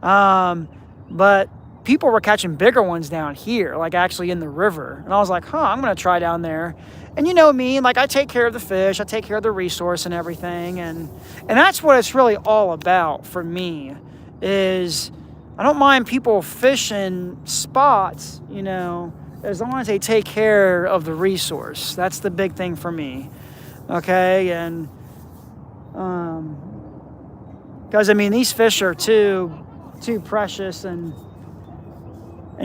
But people were catching bigger ones down here, like actually in the river. And I was like, I'm going to try down there. And you know me, like I take care of the fish, I take care of the resource and everything. And that's what it's really all about for me, is I don't mind people fishing spots, you know, as long as they take care of the resource. That's the big thing for me. Okay. And, because I mean, these fish are too precious and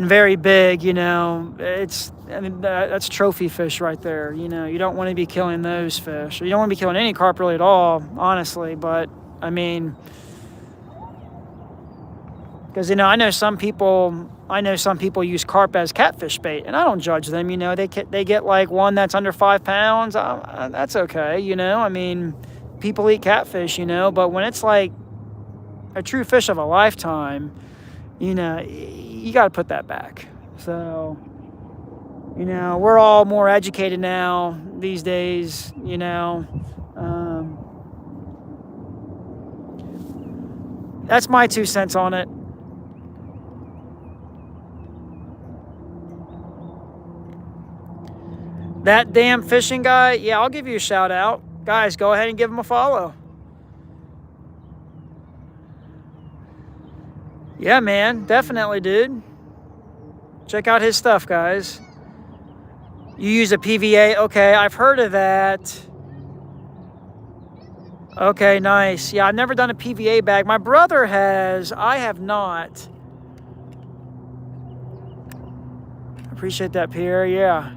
very big, you know. That's trophy fish right there. You know, you don't want to be killing those fish. You don't want to be killing any carp really at all, honestly. But I mean, because, you know, I know some people use carp as catfish bait, and I don't judge them. You know, they get like one that's under 5 pounds. That's okay. You know, I mean, people eat catfish, you know, but when it's like a true fish of a lifetime, you know, you got to put that back. So, you know, we're all more educated now these days, you know. That's my 2 cents on it. That damn fishing guy, yeah, I'll give you a shout out. Guys, go ahead and give him a follow. Yeah, man, definitely, dude. Check out his stuff, guys. You use a PVA? Okay, I've heard of that. Okay, nice. Yeah, I've never done a PVA bag. My brother has. I have not. Appreciate that, Pierre. Yeah.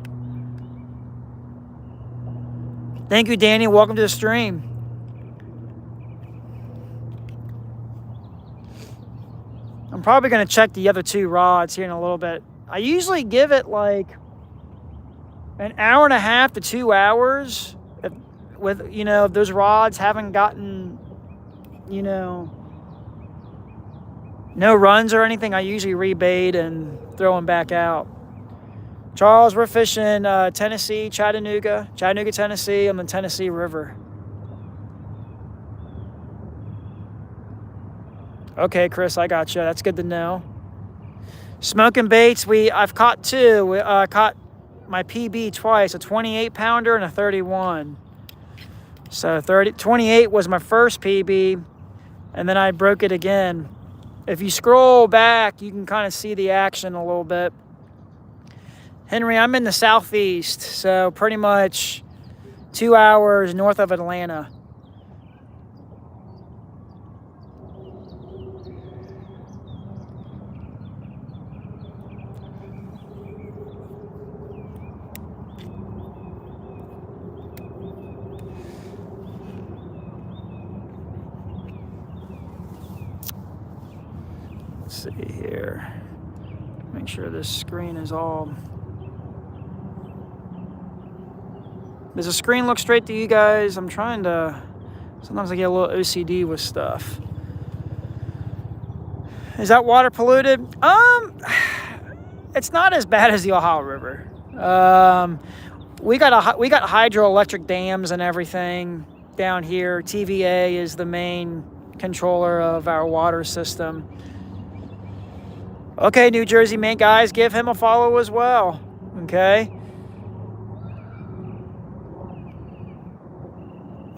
Thank you, Danny. Welcome to the stream. I'm probably going to check the other 2 rods here in a little bit. I usually give it like an hour and a half to 2 hours with, you know, if those rods haven't gotten, you know, no runs or anything. I usually rebait and throw them back out. Charles, we're fishing Tennessee, Chattanooga, Tennessee, on the Tennessee River. Okay, Chris, I got you. That's good to know. Smoking baits, I've caught 2. I caught my PB twice, a 28-pounder and a 31. So 28 was my first PB, and then I broke it again. If you scroll back, you can kind of see the action a little bit. Henry, I'm in the southeast, so pretty much 2 hours north of Atlanta. Let's see here. Make sure this screen is all... Does the screen look straight to you guys? I'm trying to... Sometimes I get a little OCD with stuff. Is that water polluted? It's not as bad as the Ohio River. We got hydroelectric dams and everything down here. TVA is the main controller of our water system. Okay, New Jersey man, guys, give him a follow as well. Okay.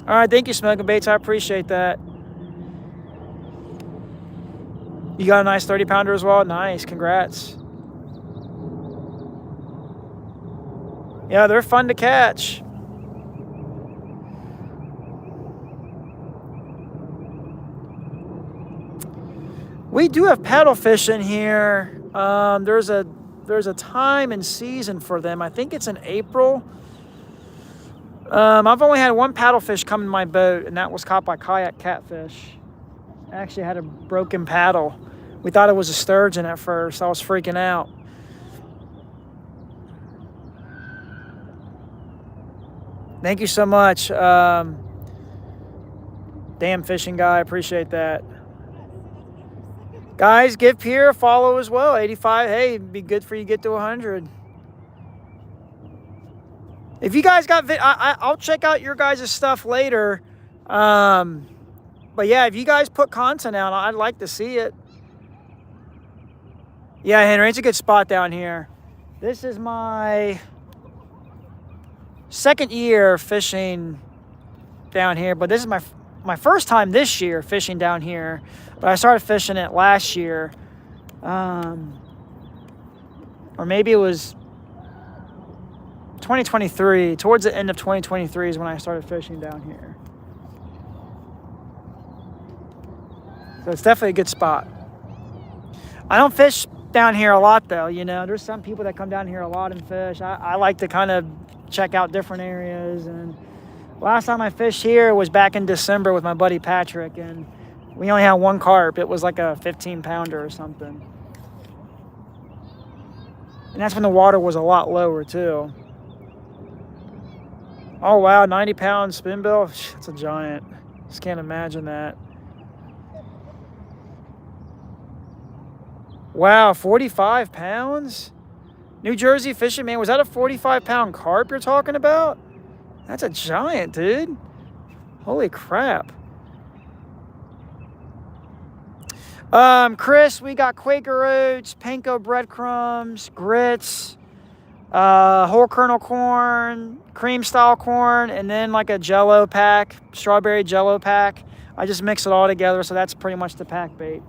All right, thank you, Smoking Baits. I appreciate that. You got a nice 30-pounder as well? Nice, congrats. Yeah, they're fun to catch. We do have paddle fishing here. There's a time and season for them. I think it's in April. I've only had one paddlefish come in my boat, and that was caught by kayak catfish. I actually had a broken paddle. We thought it was a sturgeon at first. I was freaking out. Thank you so much. Damn fishing guy, appreciate that. Guys, give Pierre a follow as well. 85, hey, it'd be good for you to get to 100. If you guys got, I'll check out your guys' stuff later. But yeah, if you guys put content out, I'd like to see it. Yeah, Henry, it's a good spot down here. This is my second year fishing down here, but this is my first time this year fishing down here. But I started fishing it last year. Or maybe it was 2023. Towards the end of 2023 is when I started fishing down here. So it's definitely a good spot. I don't fish down here a lot though, you know. There's some people that come down here a lot and fish. I like to kind of check out different areas. And last time I fished here was back in December with my buddy Patrick, and we only had one carp. It was like a 15-pounder or something. And that's when the water was a lot lower too. Oh wow, 90-pound spoonbill. That's a giant. Just can't imagine that. Wow, 45 pounds? New Jersey fishing, man. Was that a 45-pound carp you're talking about? That's a giant, dude. Holy crap. Chris, we got Quaker Oats, panko breadcrumbs, grits, whole kernel corn, cream style corn, and then like a Jello pack, strawberry Jello pack. I just mix it all together, so that's pretty much the pack bait.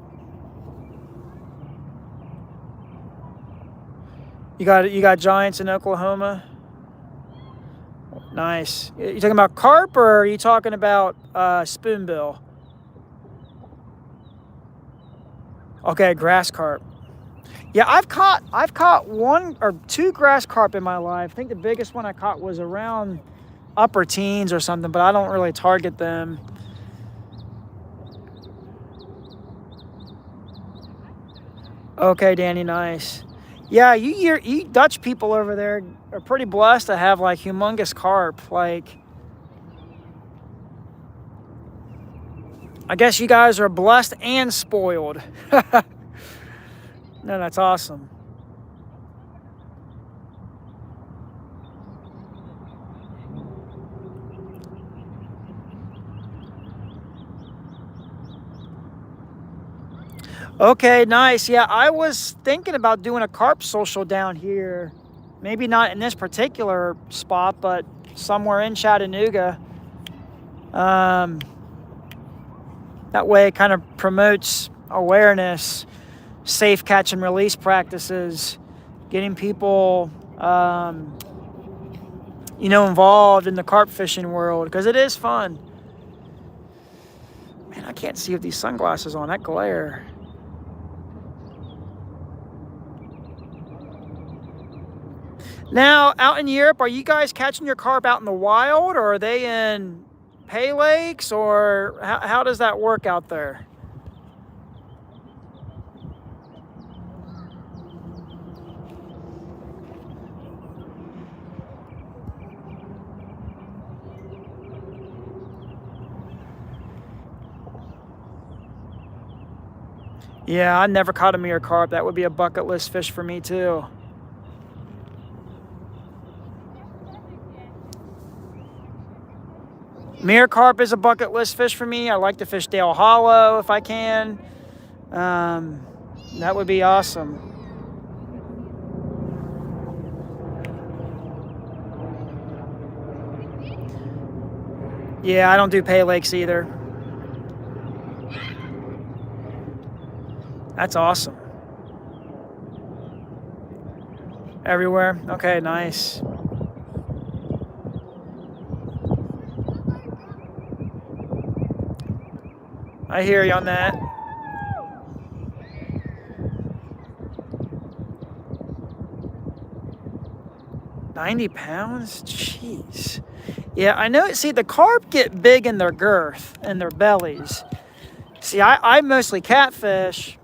You got giants in Oklahoma? Nice. You talking about carp, or are you talking about spoonbill? Okay, grass carp. Yeah, I've caught one or two grass carp in my life. I think the biggest one I caught was around upper teens or something, but I don't really target them. Okay, Danny, nice. Yeah, you Dutch people over there are pretty blessed to have like humongous carp. Like, I guess you guys are blessed and spoiled. No, that's awesome. Okay, nice. Yeah, I was thinking about doing a carp social down here. Maybe not in this particular spot, but somewhere in Chattanooga. That way it kind of promotes awareness, safe catch and release practices, getting people, you know, involved in the carp fishing world, because it is fun. Man, I can't see with these sunglasses on, that glare. Now, out in Europe, are you guys catching your carp out in the wild, or are they in pay lakes, or how does that work out there? Yeah, I never caught a mirror carp. That would be a bucket list fish for me too. Mirror carp is a bucket list fish for me. I like to fish Dale Hollow if I can. That would be awesome. Yeah, I don't do pay lakes either. That's awesome. Everywhere? Okay, nice. I hear you on that. $90? Jeez. Yeah, I know. See, the carp get big in their girth and their bellies. See, I mostly catfish.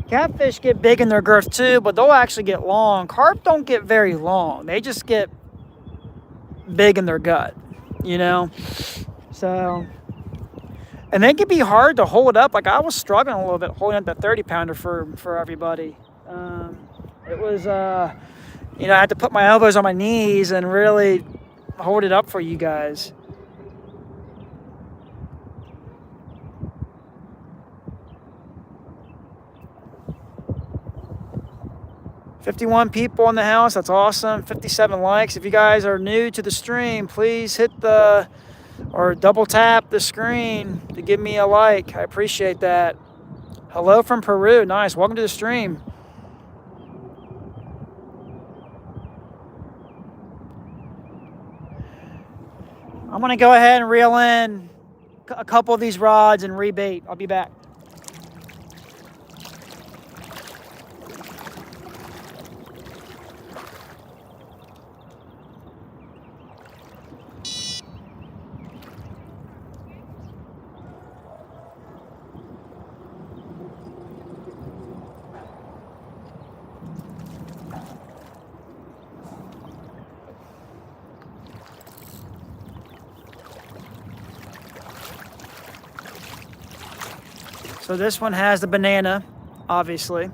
Catfish get big in their girth too, but they'll actually get long. Carp don't get very long. They just get big in their gut, you know? So, and they can be hard to hold up. Like, I was struggling a little bit holding up that 30-pounder for everybody. It was, you know, I had to put my elbows on my knees and really hold it up for you guys. $51 people in the house. That's awesome. 57 likes. If you guys are new to the stream, please hit the or double tap the screen to give me a like. I appreciate that. Hello from Peru. Nice. Welcome to the stream. I'm going to go ahead and reel in a couple of these rods and rebait. I'll be back. So this one has the banana, obviously.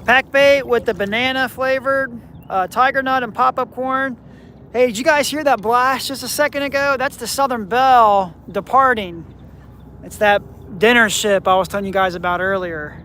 Pack bait with the banana flavored tiger nut and pop-up corn. Hey, did you guys hear that blast just a second ago? That's the Southern Belle departing. It's that dinner ship I was telling you guys about earlier.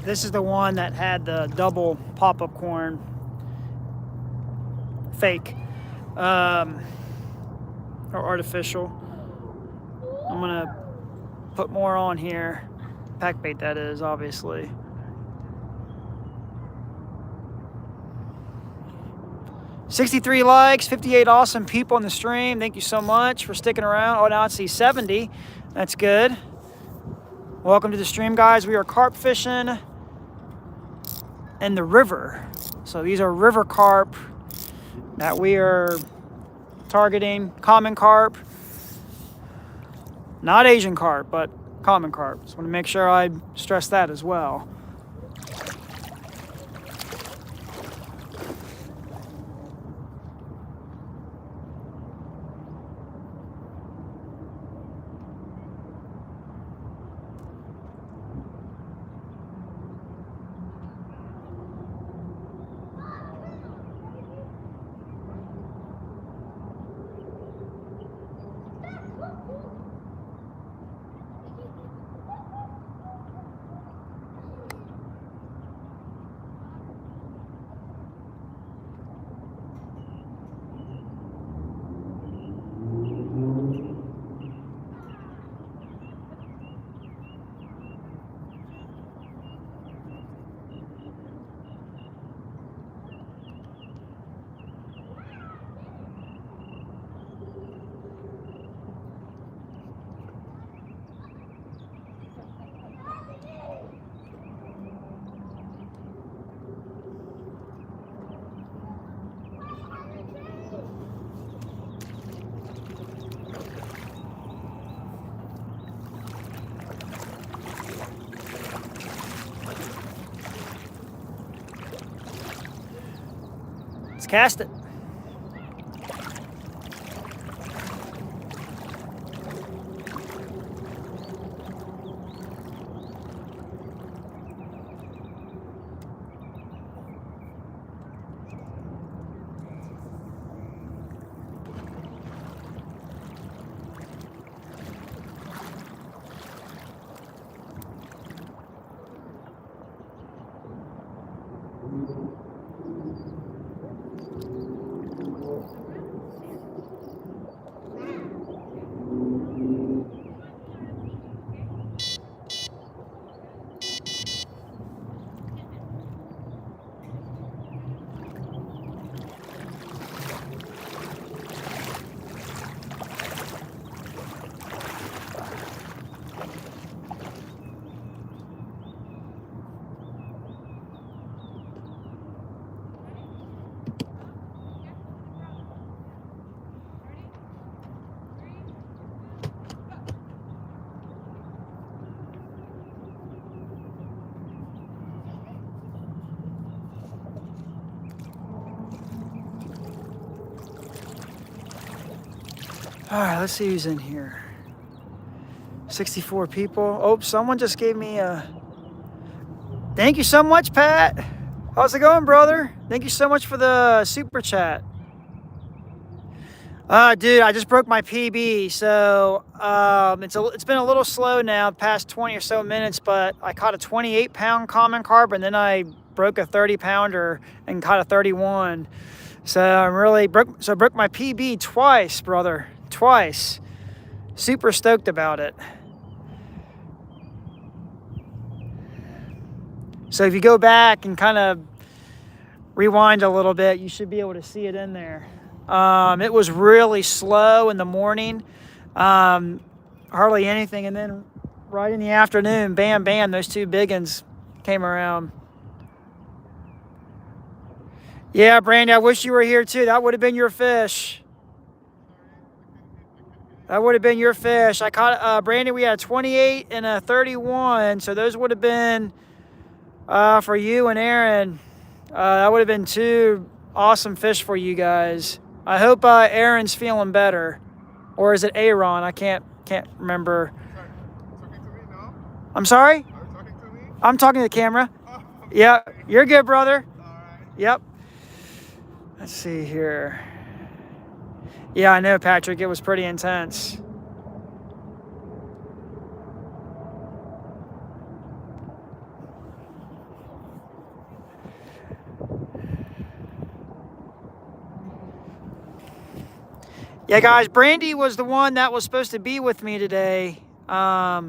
This is the one that had the double pop-up corn. Fake. Or artificial. I'm gonna put more on here. Pack bait, that is, obviously. $63 likes, 58 awesome people on the stream. Thank you so much for sticking around. Oh, now I see 70. That's good. Welcome to the stream, guys. We are carp fishing in the river. So these are river carp that we are targeting. Common carp. Not Asian carp, but common carp. Just want to make sure I stress that as well. Let's cast it. All right, let's see who's in here. 64 people. Oh, someone just gave me a... Thank you so much, Pat. How's it going, brother? Thank you so much for the super chat. Dude, I just broke my PB, so it's been a little slow now, past 20 or so minutes, but I caught a 28-pound common carp, and then I broke a 30-pounder and caught a 31. So I'm really broke my PB twice, brother. Twice. Super stoked about it. So if you go back and kind of rewind a little bit, you should be able to see it in there. It was really slow in the morning, hardly anything, and then right in the afternoon, bam, bam, those two big ones came around. Yeah, Brandy, I wish you were here too. That would have been your fish. That would have been your fish. I caught, Brandy, we had a 28 and a 31, so those would have been, for you and Aaron, that would have been two awesome fish for you guys. I hope Aaron's feeling better. Or is it Aaron? I can't remember. Talking to me now? I'm sorry? Are you talking to me? I'm talking to the camera. Oh, okay. Yeah, you're good, brother. All right. Yep. Let's see here. Yeah, I know, Patrick. It was pretty intense. Yeah, guys, Brandy was the one that was supposed to be with me today. Her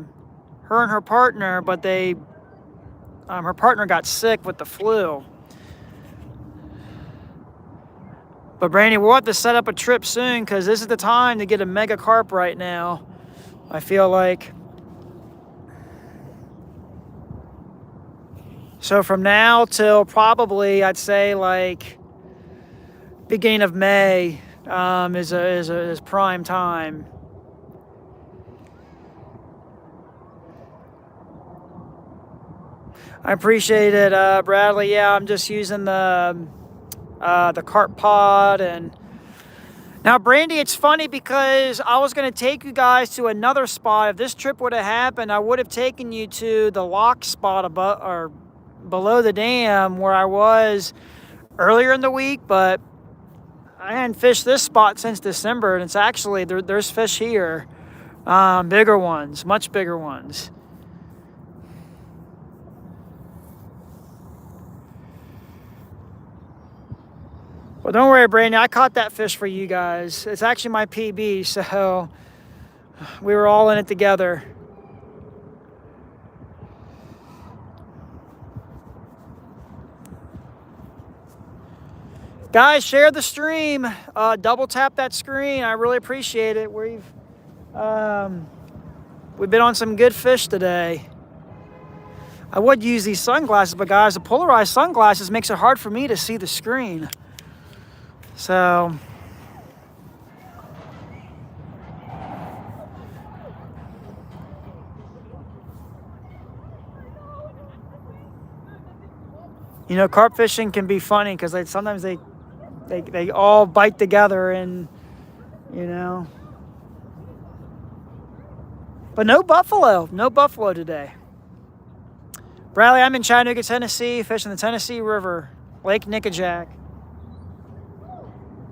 and her partner, but her partner got sick with the flu. But Brandy, we'll have to set up a trip soon because this is the time to get a mega carp right now. I feel like. So from now till probably, I'd say like beginning of May is prime time. I appreciate it, Bradley. Yeah, I'm just using the carp pod. And now, Brandy, it's funny because I was going to take you guys to another spot. If this trip would have happened, I would have taken you to the lock spot above or below the dam where I was earlier in the week, but I hadn't fished this spot since December, and it's actually there's fish here, bigger ones, much bigger ones. Well, don't worry, Brandon. I caught that fish for you guys. It's actually my PB, so we were all in it together. Guys, share the stream. Double tap that screen. I really appreciate it. We've been on some good fish today. I would use these sunglasses, but guys, the polarized sunglasses makes it hard for me to see the screen. So, you know, carp fishing can be funny because sometimes they all bite together, and you know. But no buffalo today. Bradley, I'm in Chattanooga, Tennessee, fishing the Tennessee River, Lake Nickajack.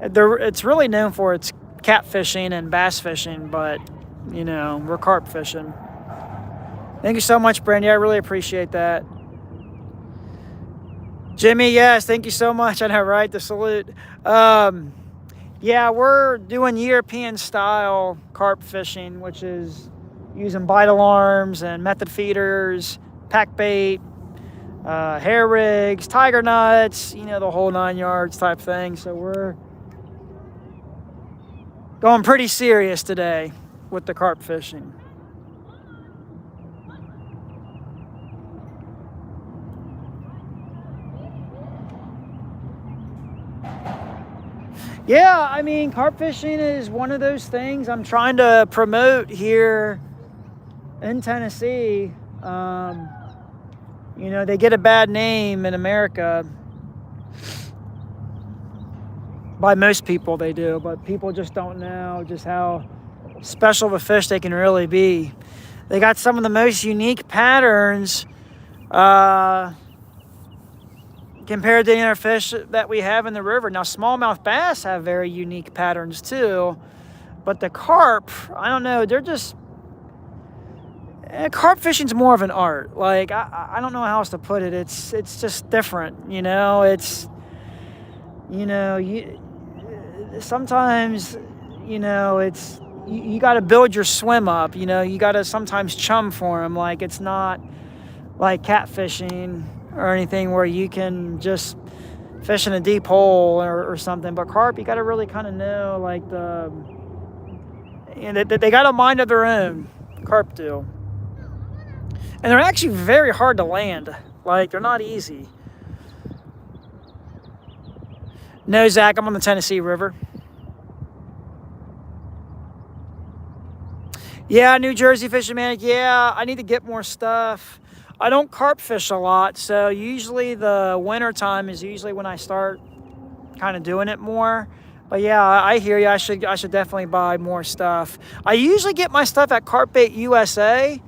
It's really known for its catfishing and bass fishing, but, you know, we're carp fishing. Thank you so much, Brandy. I really appreciate that. Jimmy, yes, thank you so much. I know, right? The salute. Yeah, we're doing European-style carp fishing, which is using bite alarms and method feeders, pack bait, hair rigs, tiger nuts, you know, the whole 9 yards type thing. So we're going pretty serious today with the carp fishing. Yeah, I mean, carp fishing is one of those things I'm trying to promote here in Tennessee. You know, they get a bad name in America. By most people they do, but people just don't know just how special of a fish they can really be. They got some of the most unique patterns compared to any other fish that we have in the river. Now, smallmouth bass have very unique patterns too, but the carp, I don't know, they're just... carp fishing's more of an art. Like, I don't know how else to put it. It's just different, you know? It's, you know, sometimes, you know, it's, you got to build your swim up, you know, you got to sometimes chum for them. Like, it's not like catfishing or anything where you can just fish in a deep hole or something. But carp, you got to really kind of know, like, they got a mind of their own. Carp do. And they're actually very hard to land. Like, they're not easy. No, Zach, I'm on the Tennessee River. Yeah, New Jersey fisherman. Yeah, I need to get more stuff. I don't carp fish a lot, so usually the winter time is usually when I start kind of doing it more. But yeah, I hear you. I should definitely buy more stuff. I usually get my stuff at Carp Bait USA.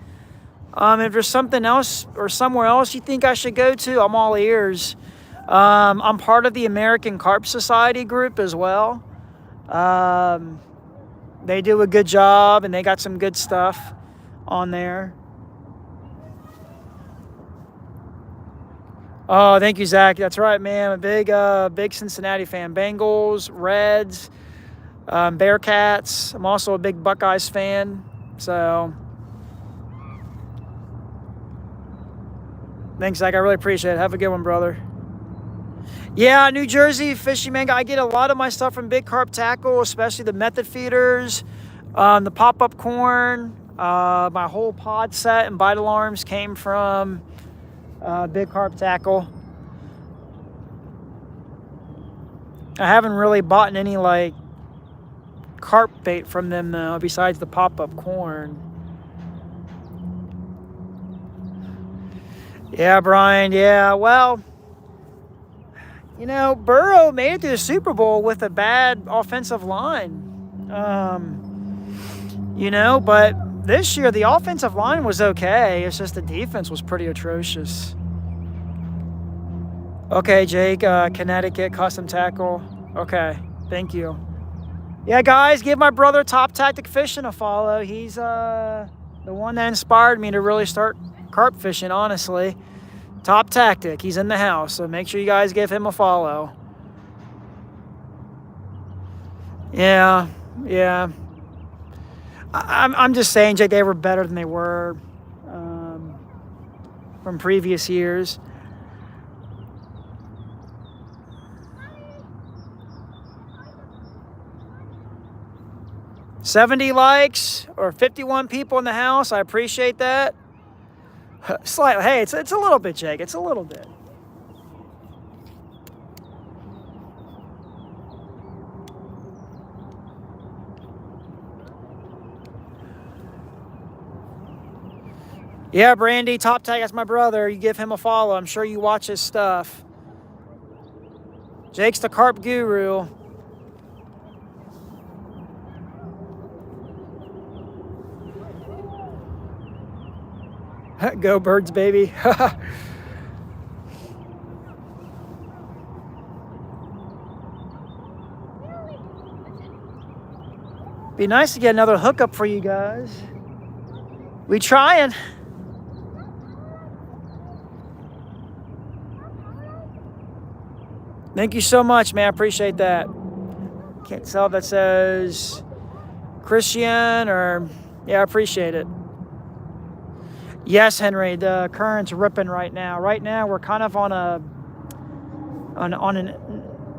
If there's something else or somewhere else you think I should go to, I'm all ears. I'm part of the American Carp Society group as well. They do a good job, and they got some good stuff on there. Oh, thank you, Zach. That's right, man. I'm a big Cincinnati fan. Bengals, Reds. Bearcats. I'm also a big Buckeyes fan. So thanks, Zach. I really appreciate it. Have a good one, brother. Yeah, New Jersey fishing, man. I get a lot of my stuff from Big Carp Tackle, especially the method feeders, the pop-up corn. My whole pod set and bite alarms came from Big Carp Tackle. I haven't really bought any like carp bait from them though, besides the pop-up corn. Yeah, Brian. Yeah, well, you know, Burrow made it to the Super Bowl with a bad offensive line. You know, but this year the offensive line was okay. It's just the defense was pretty atrocious. Okay, Jake, Connecticut Custom Tackle. Okay, thank you. Yeah, guys, give my brother Top Tactic Fishing a follow. He's the one that inspired me to really start carp fishing, honestly. Top Tactic, he's in the house, so make sure you guys give him a follow. Yeah. I'm just saying, Jake, they were better than they were from previous years. $70 likes or 51 people in the house. I appreciate that. Slightly, hey, it's a little bit, Jake. It's a little bit. Yeah, Brandy, Top Tag, that's my brother. You give him a follow. I'm sure you watch his stuff. Jake's the carp guru. Go birds, baby. Be nice to get another hookup for you guys. We trying. Thank you so much, man. I appreciate that. Can't tell if that says Christian or... Yeah, I appreciate it. Yes, Henry, the current's ripping right now. Right now, we're kind of on an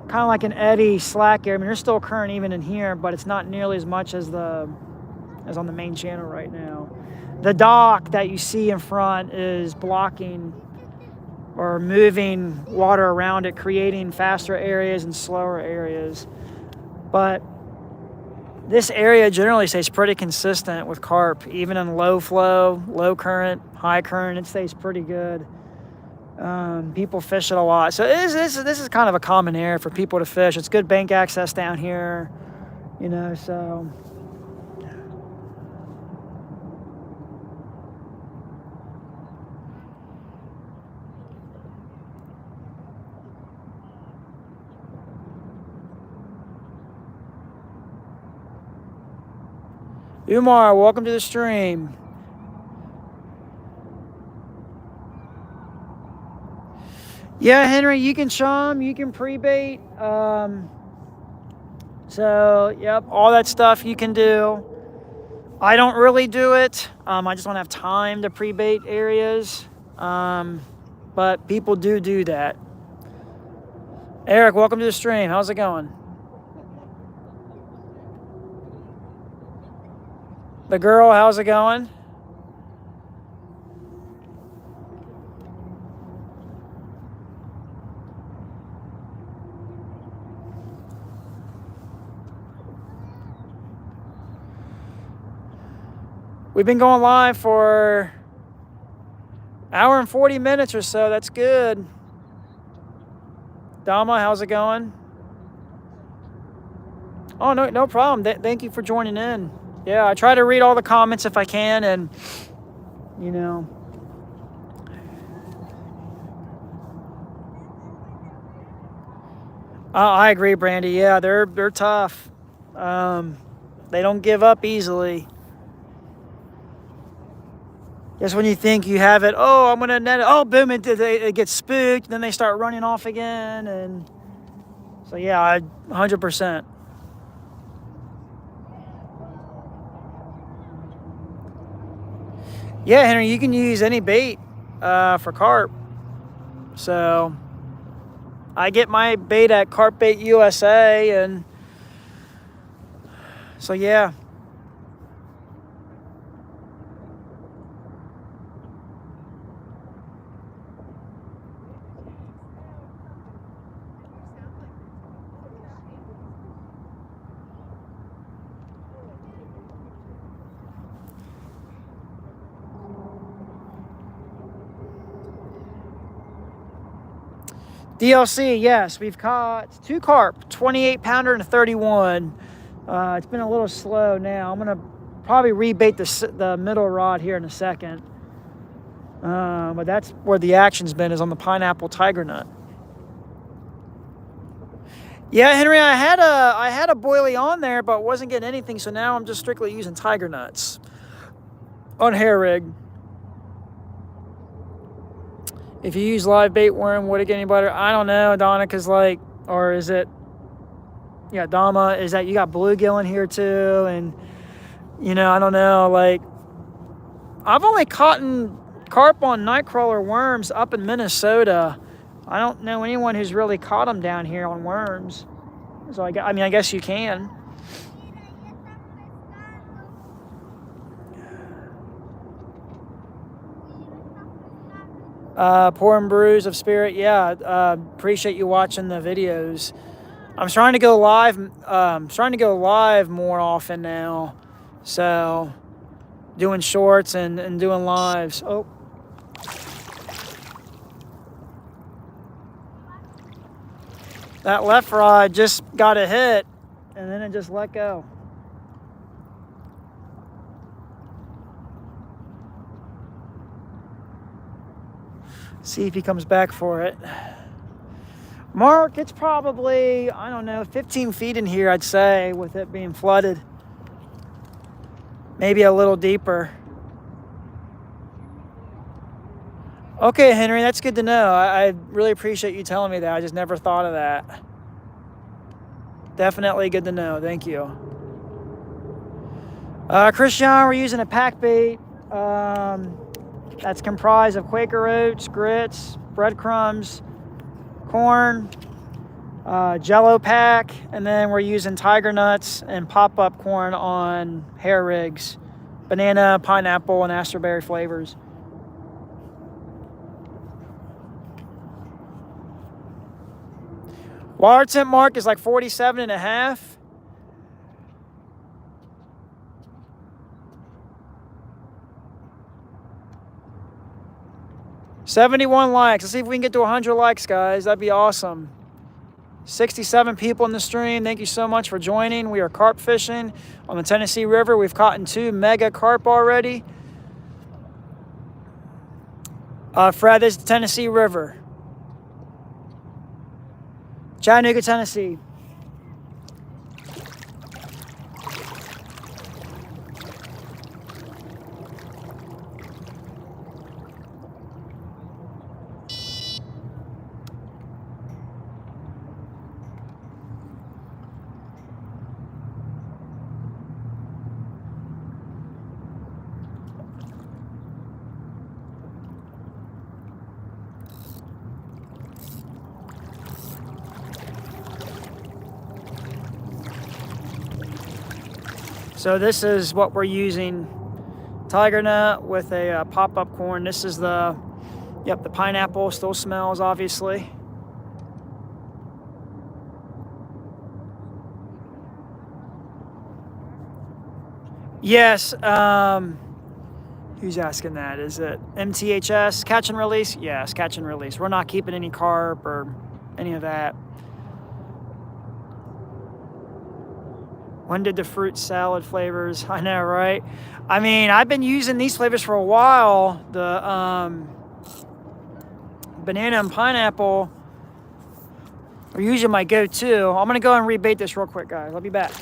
kind of like an eddy slack area. I mean, there's still current even in here, but it's not nearly as much as on the main channel right now. The dock that you see in front is blocking or moving water around it, creating faster areas and slower areas. But this area generally stays pretty consistent with carp, even in low flow, low current, high current. It stays pretty good. People fish it a lot, so this is kind of a common area for people to fish. It's good bank access down here, you know. So Umar, welcome to the stream. Yeah, Henry, you can chum, you can pre-bait. So, yep, all that stuff you can do. I don't really do it. I just don't have time to pre-bait areas. But people do that. Eric, welcome to the stream. How's it going? The girl, how's it going? We've been going live for an hour and 40 minutes or so. That's good. Dama, how's it going? Oh, no problem. Thank you for joining in. Yeah, I try to read all the comments if I can, and, you know. I agree, Brandy. Yeah, they're tough. They don't give up easily. Just when you think you have it, oh, I'm going to net it. Oh, boom, it gets spooked. Then they start running off again. And so, yeah, 100%. Yeah, Henry, you can use any bait for carp. So I get my bait at Carp Bait USA, and so yeah. DLC, yes, we've caught 2 carp, 28 pounder and a 31. It's been a little slow now. I'm gonna probably rebait the middle rod here in a second. But that's where the action's been, is on the pineapple tiger nut. Yeah, Henry, I had a boilie on there, but wasn't getting anything, so now I'm just strictly using tiger nuts on hair rig. If you use live bait worm, would it get any better? I don't know, Donna, because like, or is it, yeah, Dama, is that you got bluegill in here too? And, you know, I don't know, like, I've only caught carp on nightcrawler worms up in Minnesota. I don't know anyone who's really caught them down here on worms. So I mean, I guess you can. Pour and Brews of Spirit, yeah. Appreciate you watching the videos. I'm trying to go live. More often now. So doing shorts and doing lives. Oh. That left rod just got a hit, and then it just let go. See if he comes back for it. Mark, it's probably, I don't know, 15 feet in here, I'd say, with it being flooded. Maybe a little deeper. Okay, Henry, that's good to know. I really appreciate you telling me that. I just never thought of that. Definitely good to know. Thank you. Christian, we're using a pack bait that's comprised of Quaker oats, grits, breadcrumbs, corn, Jello pack, and then we're using tiger nuts and pop-up corn on hair rigs, banana, pineapple, and asterberry flavors. Water temp, Mark, is like 47.5. $71 likes. Let's see if we can get to 100 likes, guys. That'd be awesome. 67 people in the stream. Thank you so much for joining. We are carp fishing on the Tennessee River. We've caught 2 mega carp already. Fred, this is the Tennessee River. Chattanooga, Tennessee. So this is what we're using. Tiger nut with a pop-up corn. This is the pineapple still smells, obviously. Yes, who's asking that? Is it MTHS, catch and release? Yes, catch and release. We're not keeping any carp or any of that. When did the fruit salad flavors? I know, right? I mean, I've been using these flavors for a while. The banana and pineapple are usually my go-to. I'm gonna go and rebait this real quick, guys. I'll be back.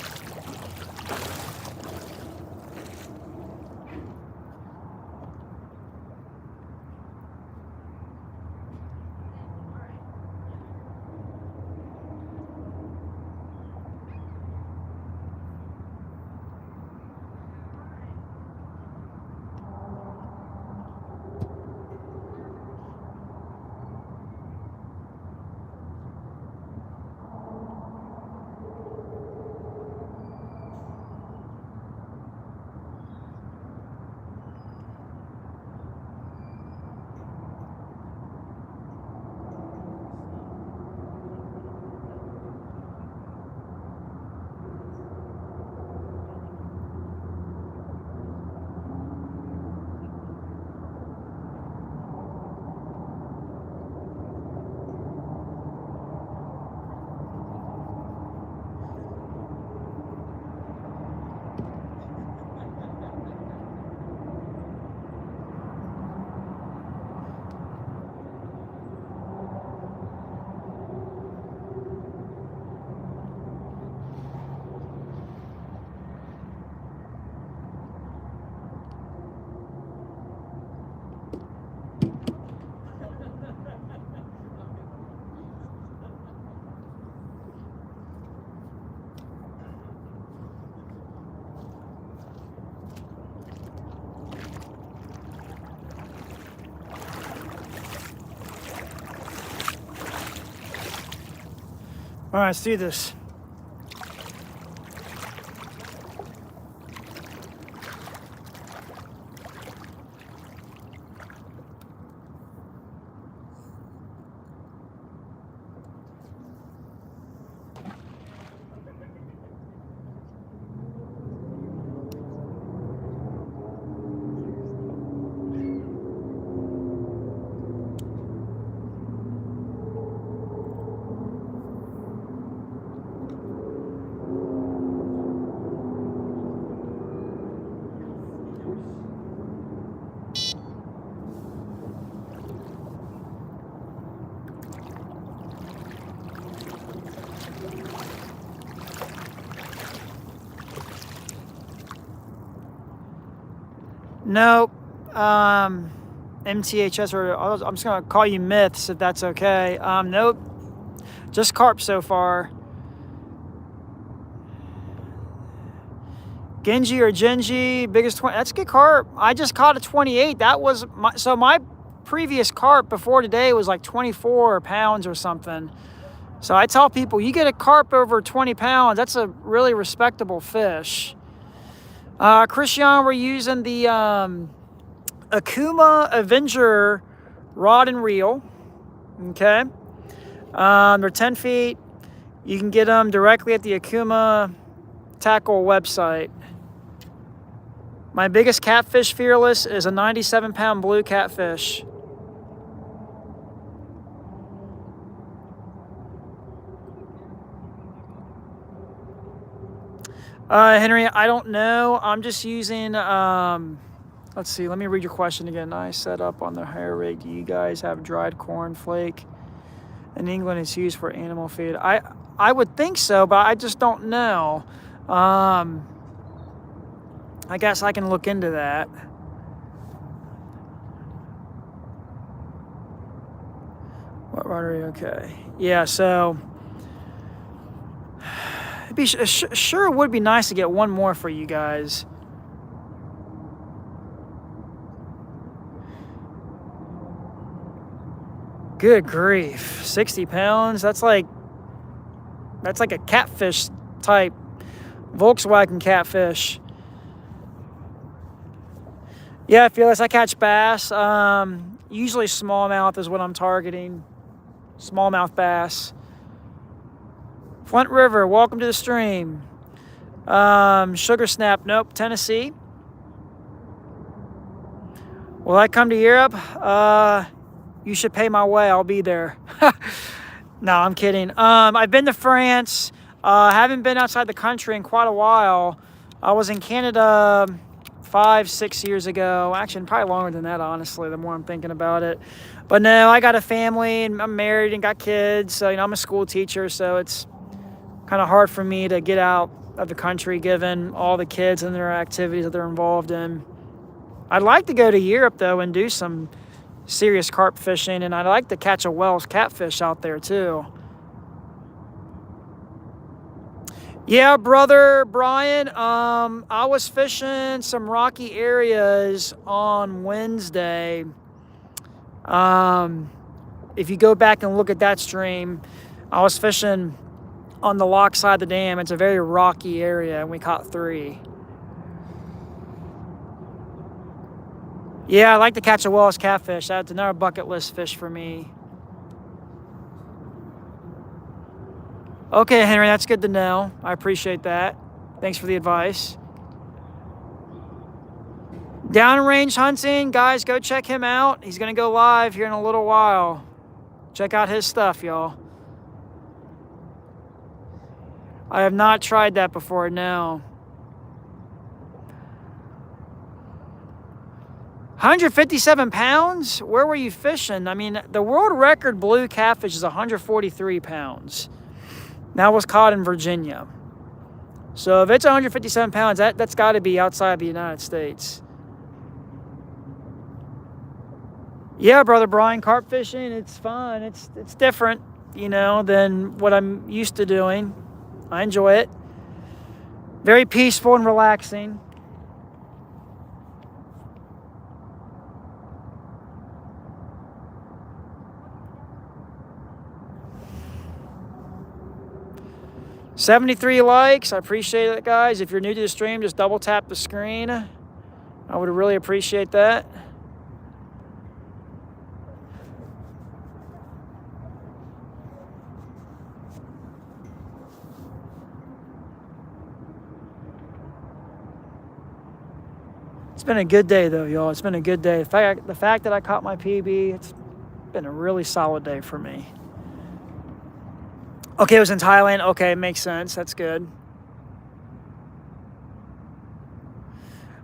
All right, let's do this. Nope. MTHS, or I'm just gonna call you myths if that's okay. Nope. Just carp so far. Genji or Genji, biggest 20. That's a good carp. I just caught a 28. That was my previous carp before today was like 24 pounds or something. So I tell people, you get a carp over 20 pounds, that's a really respectable fish. Christian, we're using the Akuma Avenger rod and reel. Okay. They're 10 feet. You can get them directly at the Akuma Tackle website. My biggest catfish fearless is a 97-pound blue catfish. Henry, I don't know. I'm just using, let's see, let me read your question again. I set up on the hair rig. Do you guys have dried corn flake? In England, it's used for animal feed. I would think so, but I just don't know. I guess I can look into that. What rotary? Okay. Yeah, so it'd be sure would be nice to get one more for you guys. Good grief. 60 pounds? That's like a catfish type Volkswagen catfish. Yeah, fearless. I catch bass. Usually smallmouth is what I'm targeting. Smallmouth bass. Flint River, welcome to the stream. Sugar Snap, nope. Tennessee. Will I come to Europe? You should pay my way. I'll be there. No, I'm kidding. I've been to France. Haven't been outside the country in quite a while. I was in Canada 5-6 years ago. Actually, probably longer than that, honestly, the more I'm thinking about it. But no, I got a family, and I'm married and got kids. So, I'm a school teacher, so it's kind of hard for me to get out of the country given all the kids and their activities that they're involved in. I'd like to go to Europe, though, and do some serious carp fishing, and I'd like to catch a Wells catfish out there, too. Yeah, brother Brian, I was fishing some rocky areas on Wednesday. If you go back and look at that stream, I was fishing on the lock side of the dam. It's a very rocky area, and we caught 3. Yeah, I like to catch a Wells catfish. That's another bucket list fish for me. Okay, Henry, that's good to know. I appreciate that. Thanks for the advice. Downrange Hunting, guys, go check him out. He's going to go live here in a little while. Check out his stuff, y'all. I have not tried that before, no. 157 pounds? Where were you fishing? I mean, the world record blue catfish is 143 pounds. That was caught in Virginia. So if it's 157 pounds, that's got to be outside the United States. Yeah, brother Brian, carp fishing, it's fun. It's different, than what I'm used to doing. I enjoy it. Very peaceful and relaxing. 73 likes. I appreciate it, guys. If you're new to the stream, just double tap the screen. I would really appreciate that. It's been a good day, though, y'all. It's been a good day. The fact that I caught my PB, it's been a really solid day for me. Okay, it was in Thailand. Okay, makes sense. That's good.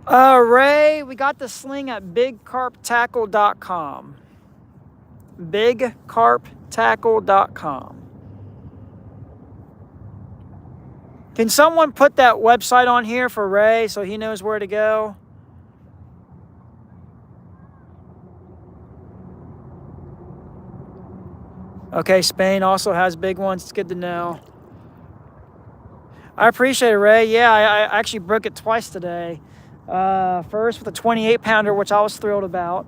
Ray, we got the sling at bigcarptackle.com. Bigcarptackle.com. Can someone put that website on here for Ray so he knows where to go? Okay, Spain also has big ones. It's good to know. I appreciate it, Ray. Yeah, I actually broke it twice today. First with a 28-pounder, which I was thrilled about.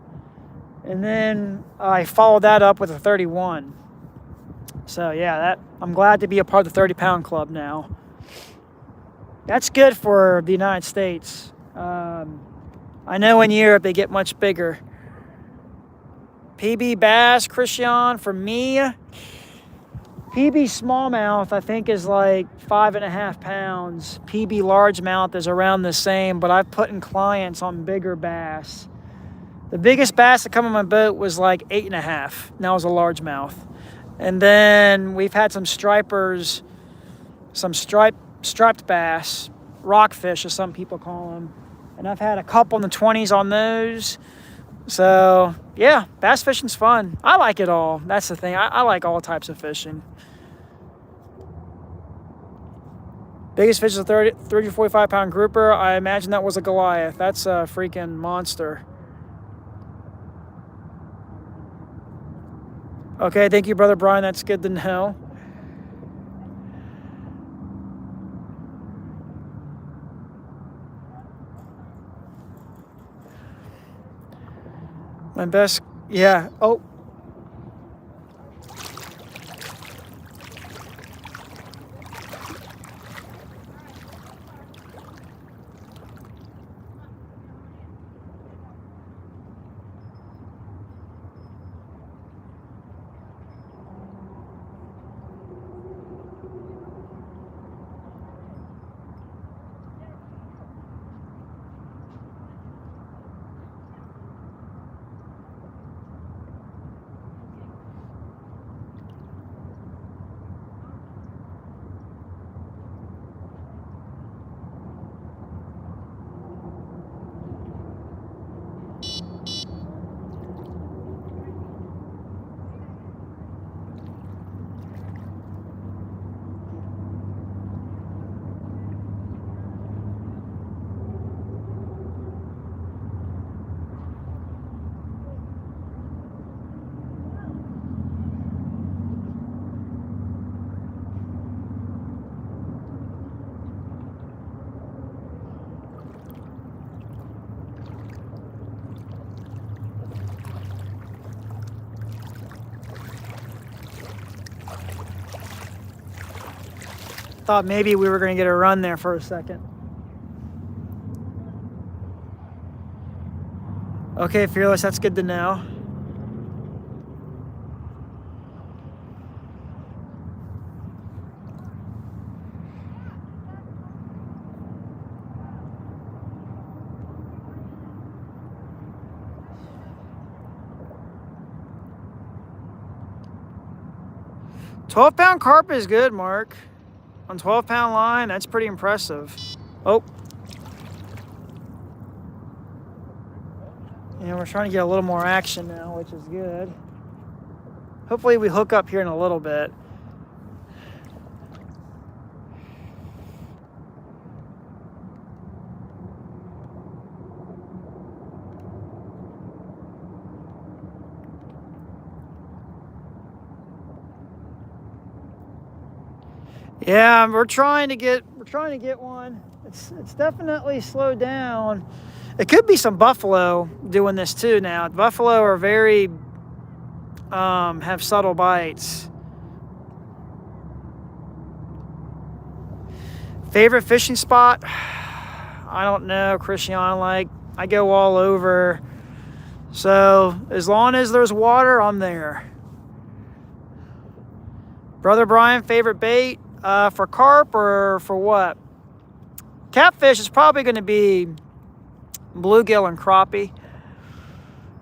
And then I followed that up with a 31. So, yeah, I'm glad to be a part of the 30-pound club now. That's good for the United States. I know in Europe they get much bigger. PB bass, Christian, for me, PB smallmouth I think is like 5.5 pounds. PB largemouth is around the same, but I've put in clients on bigger bass. The biggest bass that come on my boat was like 8.5, and that was a largemouth. And then we've had some stripers, some striped bass, rockfish as some people call them. And I've had a couple in the 20s on those. So, yeah, bass fishing's fun. I like it all. That's the thing. I like all types of fishing. Biggest fish is a 30 to 45-pound grouper. I imagine that was a Goliath. That's a freaking monster. Okay, thank you, Brother Brian. That's good to know. My best, yeah. Oh. Thought maybe we were going to get a run there for a second. Okay, Fearless, that's good to know. £12-pound carp is good, Mark. On 12-pound line, that's pretty impressive. Oh. And we're trying to get a little more action now, which is good. Hopefully we hook up here in a little bit. Yeah, we're trying to get one. It's definitely slowed down. It could be some buffalo doing this too now. Buffalo are very have subtle bites. Favorite fishing spot? I don't know, Christian. Like, I go all over. So as long as there's water, I'm there. Brother Brian, favorite bait for carp or for what? Catfish is probably going to be bluegill and crappie.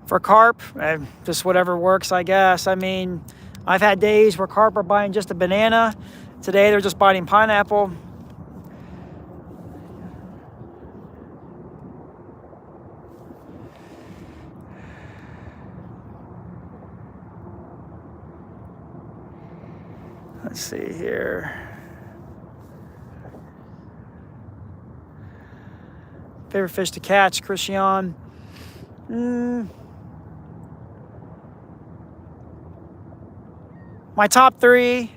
For carp, just whatever works, I guess. I mean, I've had days where carp are biting just a banana. Today they're just biting pineapple. Let's see here. Favorite fish to catch, Christian? My top three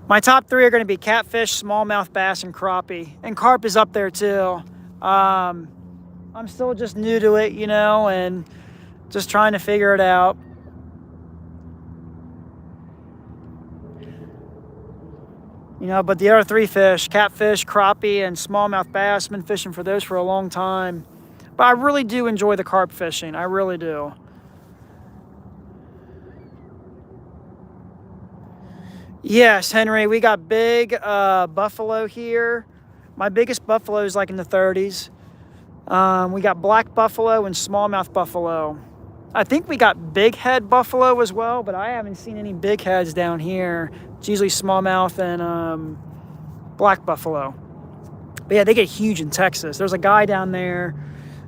are going to be catfish, smallmouth bass, and crappie. And carp is up there too. I'm still just new to it, you know, and just trying to figure it out. You know, but the other three fish, catfish, crappie, and smallmouth bass, I've been fishing for those for a long time. But I really do enjoy the carp fishing. I really do. Yes, Henry, we got big buffalo here. My biggest buffalo is like in the 30s. We got black buffalo and smallmouth buffalo. I think we got big head buffalo as well, but I haven't seen any big heads down here. It's usually smallmouth and black buffalo. But yeah, they get huge in Texas. There's a guy down there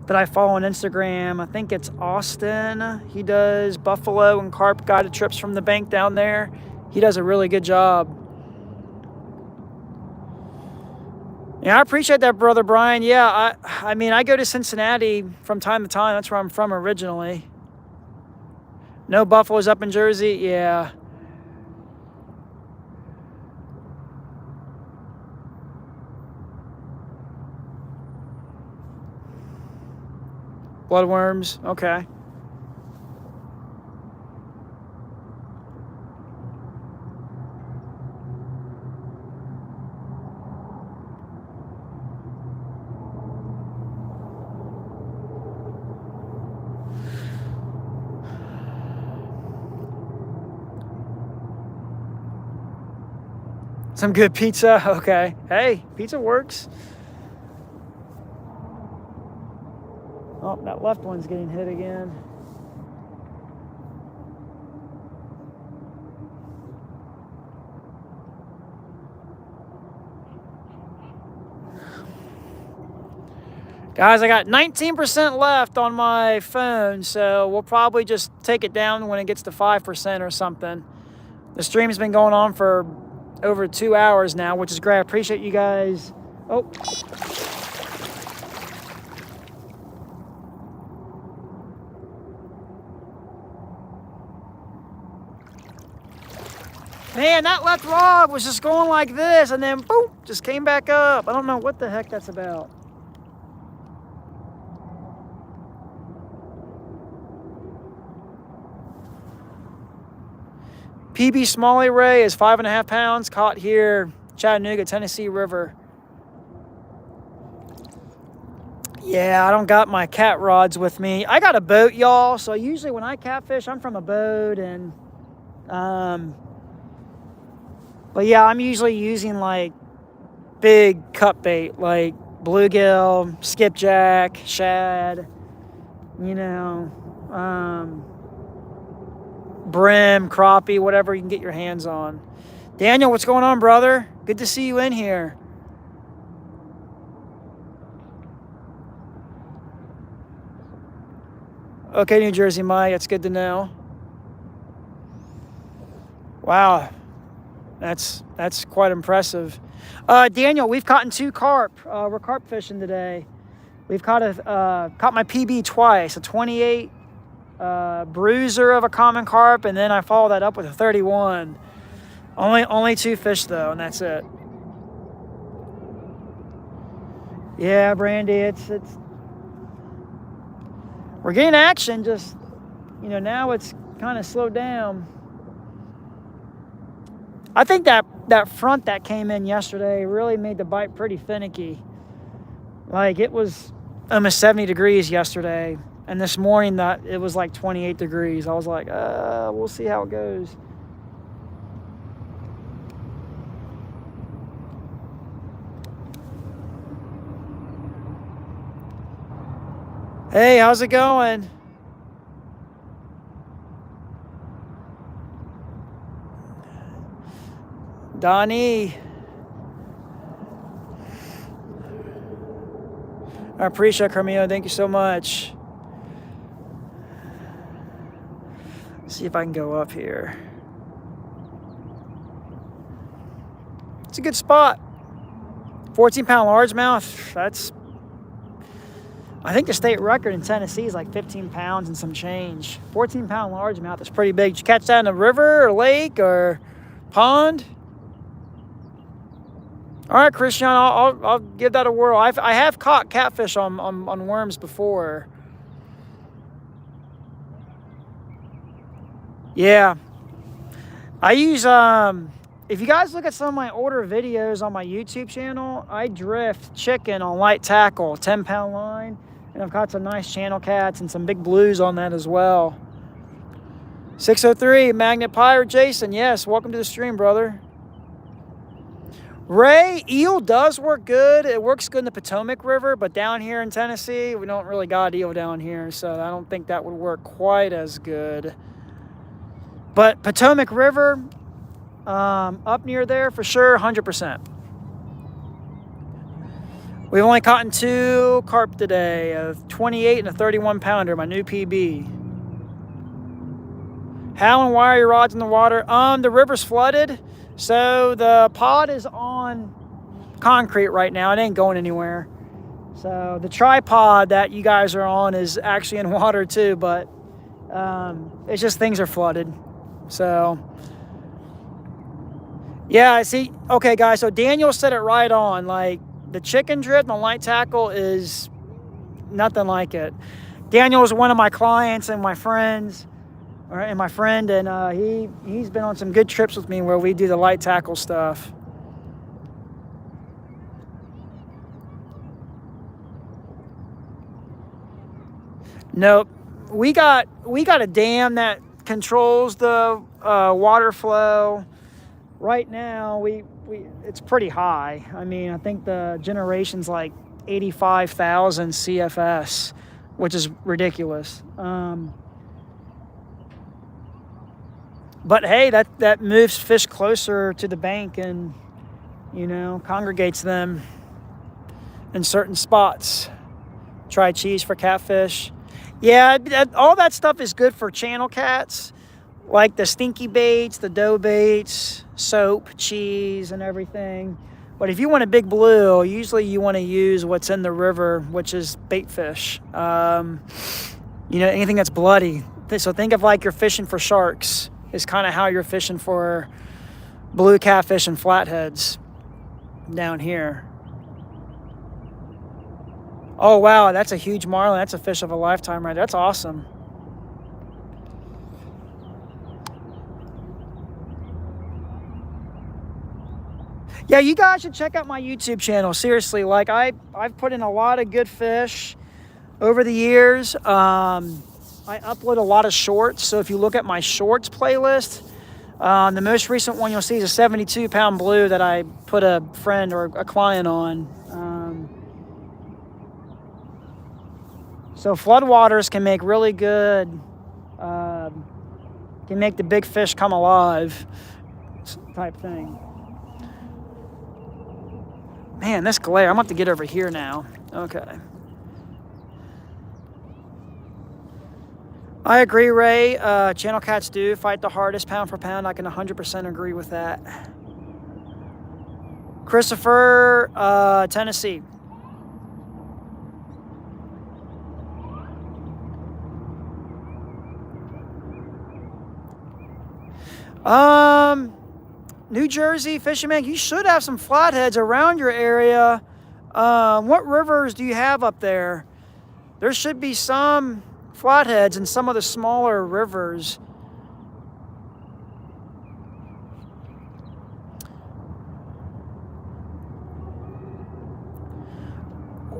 that I follow on Instagram. I think it's Austin. He does buffalo and carp guided trips from the bank down there. He does a really good job. Yeah, I appreciate that, Brother Brian. Yeah, I mean, I go to Cincinnati from time to time. That's where I'm from originally. No buffaloes up in Jersey? Yeah. Bloodworms? Okay. Some good pizza? Okay. Hey, pizza works. Oh, that left one's getting hit again. Guys, I got 19% left on my phone, so we'll probably just take it down when it gets to 5% or something. The stream's been going on for over 2 hours now, which is great. I appreciate you guys. Oh. Man, that left rod was just going like this, and then boom, just came back up. I don't know what the heck that's about. PB Smalley Ray is 5.5 pounds, caught here, Chattanooga, Tennessee River. Yeah, I don't got my cat rods with me. I got a boat, y'all, so usually when I catfish, I'm from a boat, and but yeah, I'm usually using like big cut bait, like bluegill, skipjack, shad, you know, brim, crappie, whatever you can get your hands on. Daniel, what's going on, brother? Good to see you in here. Okay, New Jersey Mike, that's good to know. Wow, that's quite impressive. Daniel, we've caught 2 carp. We're carp fishing today. We've caught my PB twice, a 28 bruiser of a common carp, and then I follow that up with a 31. Only 2 fish though, and that's it. Yeah, Brandy, it's we're getting action. Just, you know, now it's kind of slowed down. I think that front that came in yesterday really made the bite pretty finicky. Like, it was almost 70 degrees yesterday, and this morning it was like 28 degrees. I was like, we'll see how it goes. Hey, how's it going? Donnie. I appreciate it, Carmio. Thank you so much. Let's see if I can go up here. It's a good spot. 14-pound largemouth. That's, I think the state record in Tennessee is like 15 pounds and some change. 14-pound largemouth is pretty big. Did you catch that in a river or lake or pond? All right, Christian, I'll give that a whirl. I have caught catfish on worms before. Yeah. I use, if you guys look at some of my older videos on my YouTube channel, I drift chicken on light tackle, 10-pound line, and I've caught some nice channel cats and some big blues on that as well. 603, Magnet Pirate Jason, yes, welcome to the stream, brother. Ray, eel does work good. It works good in the Potomac River, but down here in Tennessee, we don't really got eel down here, so I don't think that would work quite as good. But Potomac River, up near there, for sure, 100%. We've only caught 2 carp today, a 28 and a 31-pounder, my new PB. How and why are your rods in the water? The river's flooded. So the pod is on concrete right now. It ain't going anywhere. So the tripod that you guys are on is actually in water too, but it's just things are flooded. So yeah, see, okay guys, so Daniel said it right on. Like, the chicken drift on light tackle is nothing like it. Daniel is one of my clients and my friends. And my friend, and he's been on some good trips with me where we do the light tackle stuff. Nope, we got a dam that controls the water flow. Right now, it's pretty high. I mean, I think the generation's like 85,000 CFS, which is ridiculous. But hey, that moves fish closer to the bank and, you know, congregates them in certain spots. Try cheese for catfish. Yeah, all that stuff is good for channel cats, like the stinky baits, the dough baits, soap, cheese, and everything. But if you want a big blue, usually you want to use what's in the river, which is bait fish. You know, anything that's bloody. So think of like you're fishing for sharks. Is kind of how you're fishing for blue catfish and flatheads down here. Oh, wow, that's a huge marlin. That's a fish of a lifetime right there. That's awesome. Yeah, you guys should check out my YouTube channel. Seriously, like I've put in a lot of good fish over the years. I upload a lot of shorts, so if you look at my shorts playlist, the most recent one you'll see is a 72-pound blue that I put a friend or a client on. So floodwaters can make really good, can make the big fish come alive type thing. Man, this glare, I'm going to have to get over here now. Okay. I agree, Ray. Channel cats do fight the hardest pound for pound. I can 100% agree with that. Christopher, Tennessee. New Jersey, fisherman, you should have some flatheads around your area. What rivers do you have up there? There should be some flatheads in some of the smaller rivers.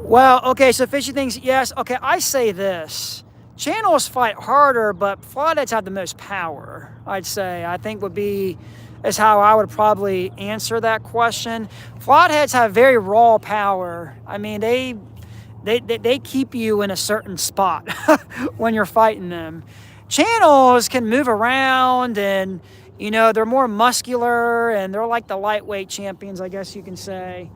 Well, okay, so fishy things, yes. Okay, I say this. Channels fight harder, but flatheads have the most power, I'd say. I think is how I would probably answer that question. Flatheads have very raw power. I mean, they keep you in a certain spot when you're fighting them. Channels can move around and, you know, they're more muscular and they're like the lightweight champions, I guess you can say.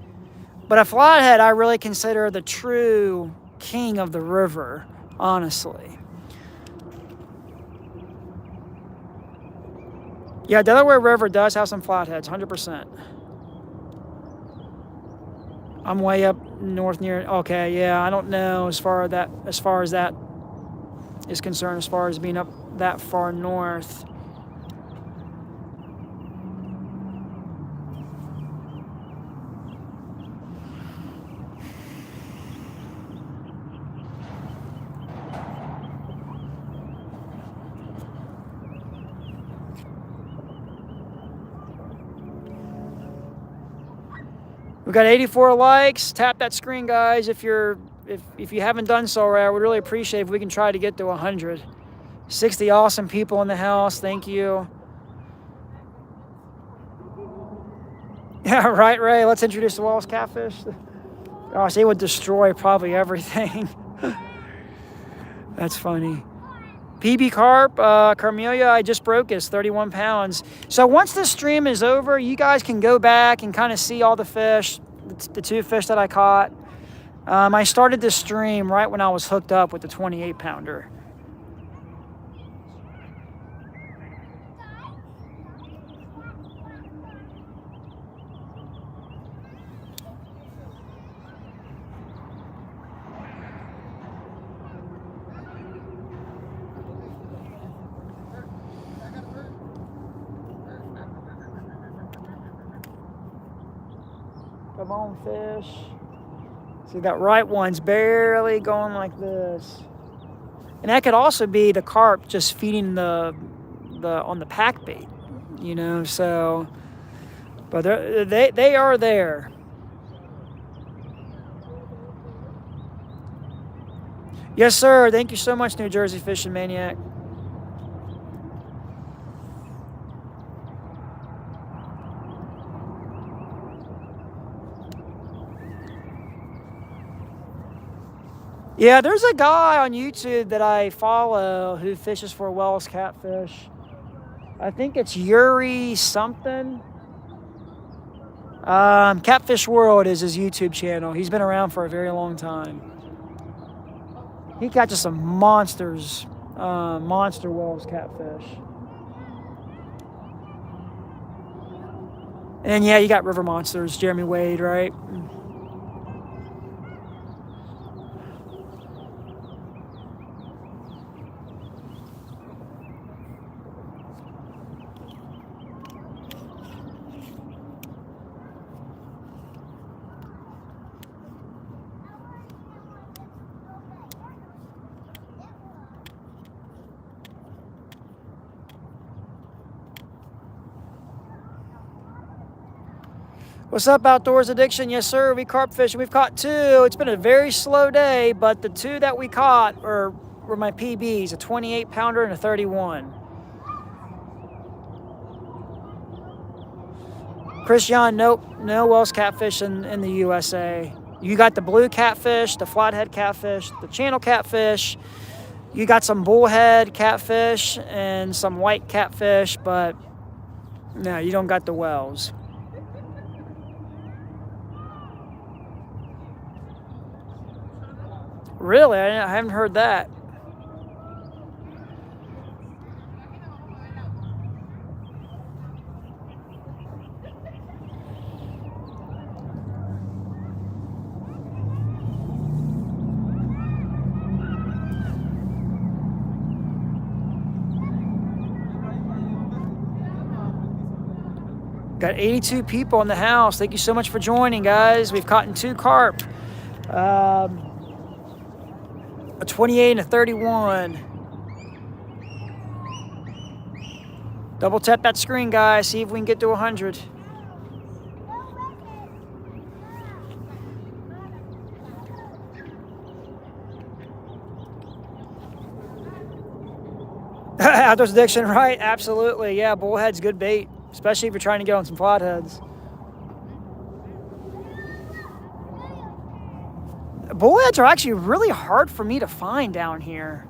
But a flathead, I really consider the true king of the river, honestly. Yeah, Delaware River does have some flatheads, 100%. I'm way up north near, okay, yeah, I don't know as far as that is concerned, as far as being up that far north. We got 84 likes. Tap that screen, guys, if you haven't done so already. I would really appreciate if we can try to get to 100. 60 awesome people in the house. Thank you. Yeah, right, Ray. Let's introduce the Wallace catfish. Gosh, they would destroy probably everything. That's funny. PB Carp, Carmelia, I just broke is 31 pounds. So once this stream is over, you guys can go back and kind of see all the fish, the 2 fish that I caught. I started this stream right when I was hooked up with the 28 pounder. Come on, fish. See, that right one's barely going like this. And that could also be the carp just feeding the on the pack bait, you know, so, but they are there. Yes, sir. Thank you so much, New Jersey Fishing Maniac. Yeah, there's a guy on YouTube that I follow who fishes for Wells catfish. I think it's Yuri something. Catfish World is his YouTube channel. He's been around for a very long time. He catches some monsters, monster Wells catfish. And yeah, you got river monsters, Jeremy Wade, right? What's up, Outdoors Addiction? Yes, sir. We carp fishing. We've caught 2. It's been a very slow day, but the 2 that we caught were my PBs, a 28 pounder and a 31. Christian, nope, no Wells catfish in the USA. You got the blue catfish, the flathead catfish, the channel catfish. You got some bullhead catfish and some white catfish, but no, you don't got the Wells. Really? I haven't heard that. Got 82 people in the house. Thank you so much for joining, guys. We've caught 2 carp. A 28 and a 31. Double tap that screen, guys. See if we can get to 100. Outdoors addiction, right? Absolutely. Yeah, bullhead's good bait, especially if you're trying to get on some flatheads. Bullheads are actually really hard for me to find down here.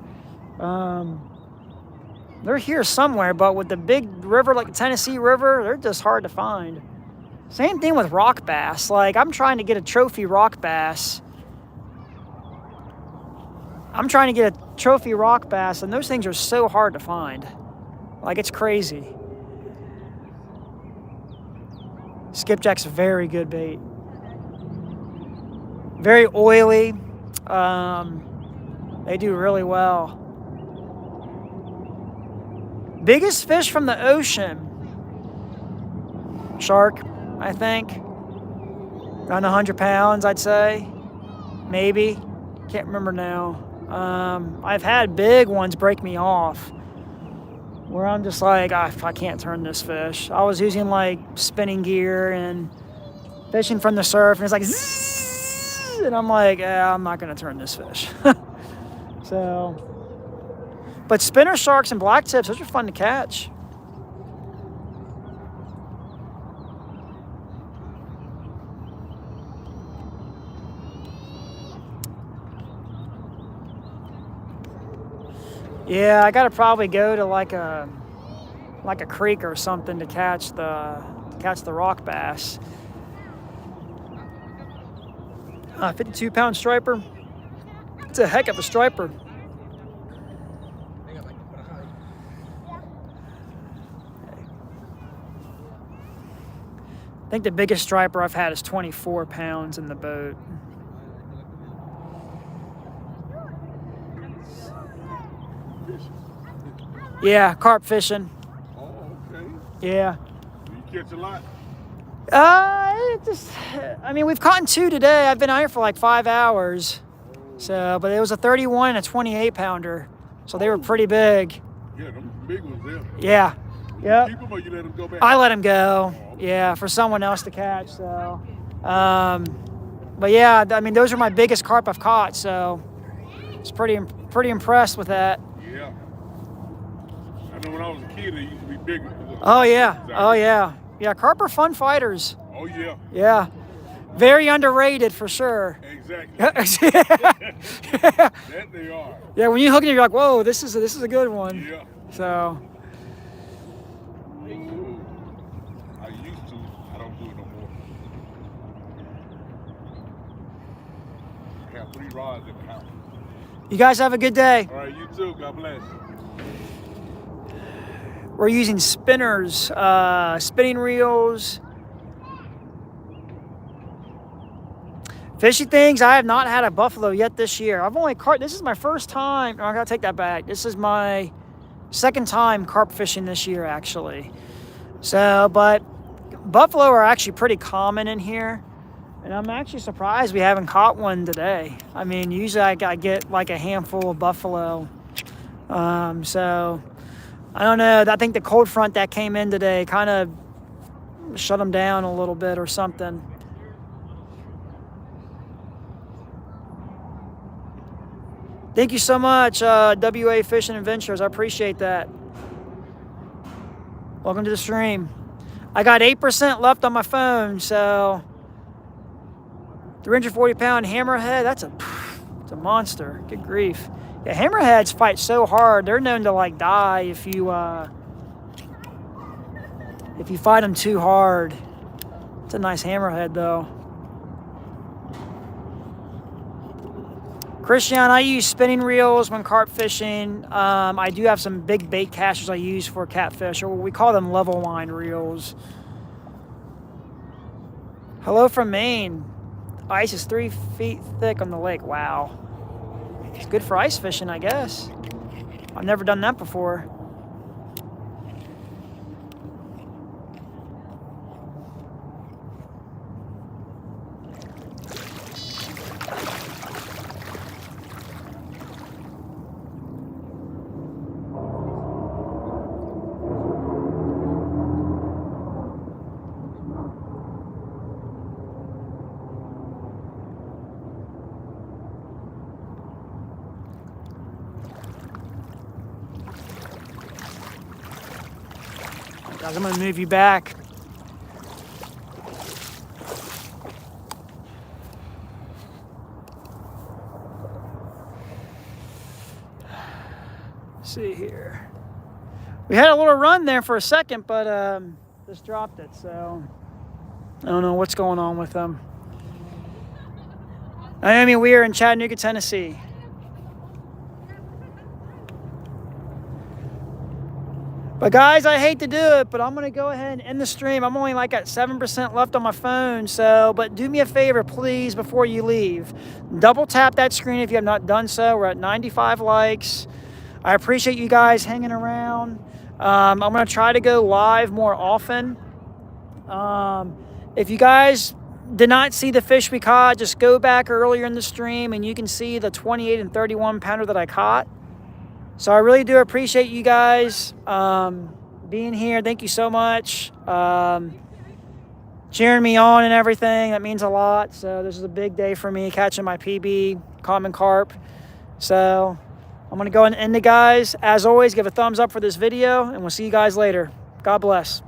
They're here somewhere, but with the big river like the Tennessee River, they're just hard to find. Same thing with rock bass. Like, I'm trying to get a trophy rock bass. And those things are so hard to find. Like, it's crazy. Skipjack's a very good bait. Very oily. They do really well. Biggest fish from the ocean. Shark, I think. Around 100 pounds, I'd say. Maybe. Can't remember now. I've had big ones break me off. Where I'm just like, I can't turn this fish. I was using like spinning gear and fishing from the surf, and it's like zzz, and I'm like, I'm not gonna turn this fish. So, but spinner sharks and black tips, those are fun to catch. Yeah, I gotta probably go to like a creek or something to catch the rock bass. 52-pound striper. It's a heck of a striper. I think the biggest striper I've had is 24 pounds in the boat. Yeah, carp fishing. Oh, okay. Yeah. Do you catch a lot? We've caught 2 today. I've been out here for like 5 hours. So, but it was a 31 and a 28 pounder. So they were pretty big. Yeah, them big ones there. Yeah. Yep. You keep them or you let them go back? I let them go. Yeah, for someone else to catch. So, but yeah, I mean, those are my biggest carp I've caught. So, it's pretty impressed with that. Yeah. I know when I was a kid, they used to be bigger. Oh yeah. Oh yeah. Yeah, carp are fun fighters. Oh yeah. Yeah. Very underrated for sure. Exactly. That they are. Yeah, when you hook it, you're like, whoa, this is a good one. Yeah. So. I used to. I don't do it no more. I have 3 rods in the house. You guys have a good day. All right, you too. God bless. We're using spinners, spinning reels. Fishy things, I have not had a buffalo yet this year. I've only caught, this is my first time, I gotta take that back. This is my second time carp fishing this year, actually. So, but buffalo are actually pretty common in here. And I'm actually surprised we haven't caught one today. I mean, usually I get like a handful of buffalo. So, I don't know. I think the cold front that came in today kind of shut them down a little bit or something. Thank you so much, WA Fishing Adventures. I appreciate that. Welcome to the stream. I got 8% left on my phone, so 340-pound hammerhead. That's a monster. Good grief. Yeah, hammerheads fight so hard. They're known to like die if you fight them too hard. It's a nice hammerhead though. Christian, I use spinning reels when carp fishing. I do have some big bait casters I use for catfish, or we call them level line reels. Hello from Maine. Ice is 3 feet thick on the lake. Wow. It's good for ice fishing, I guess. I've never done that before. Guys, I'm gonna move you back. Let's see here. We had a little run there for a second, but just dropped it, so I don't know what's going on with them. I mean, we are in Chattanooga, Tennessee. But guys, I hate to do it, but I'm gonna go ahead and end the stream. I'm only like at 7% left on my phone, so, but do me a favor, please, before you leave. Double tap that screen if you have not done so. We're at 95 likes. I appreciate you guys hanging around. I'm gonna try to go live more often. If you guys did not see the fish we caught, just go back earlier in the stream and you can see the 28 and 31 pounder that I caught. So I really do appreciate you guys being here. Thank you so much. Cheering me on and everything. That means a lot. So this is a big day for me, catching my PB, common carp. So I'm going to go and end it, guys. As always, give a thumbs up for this video, and we'll see you guys later. God bless.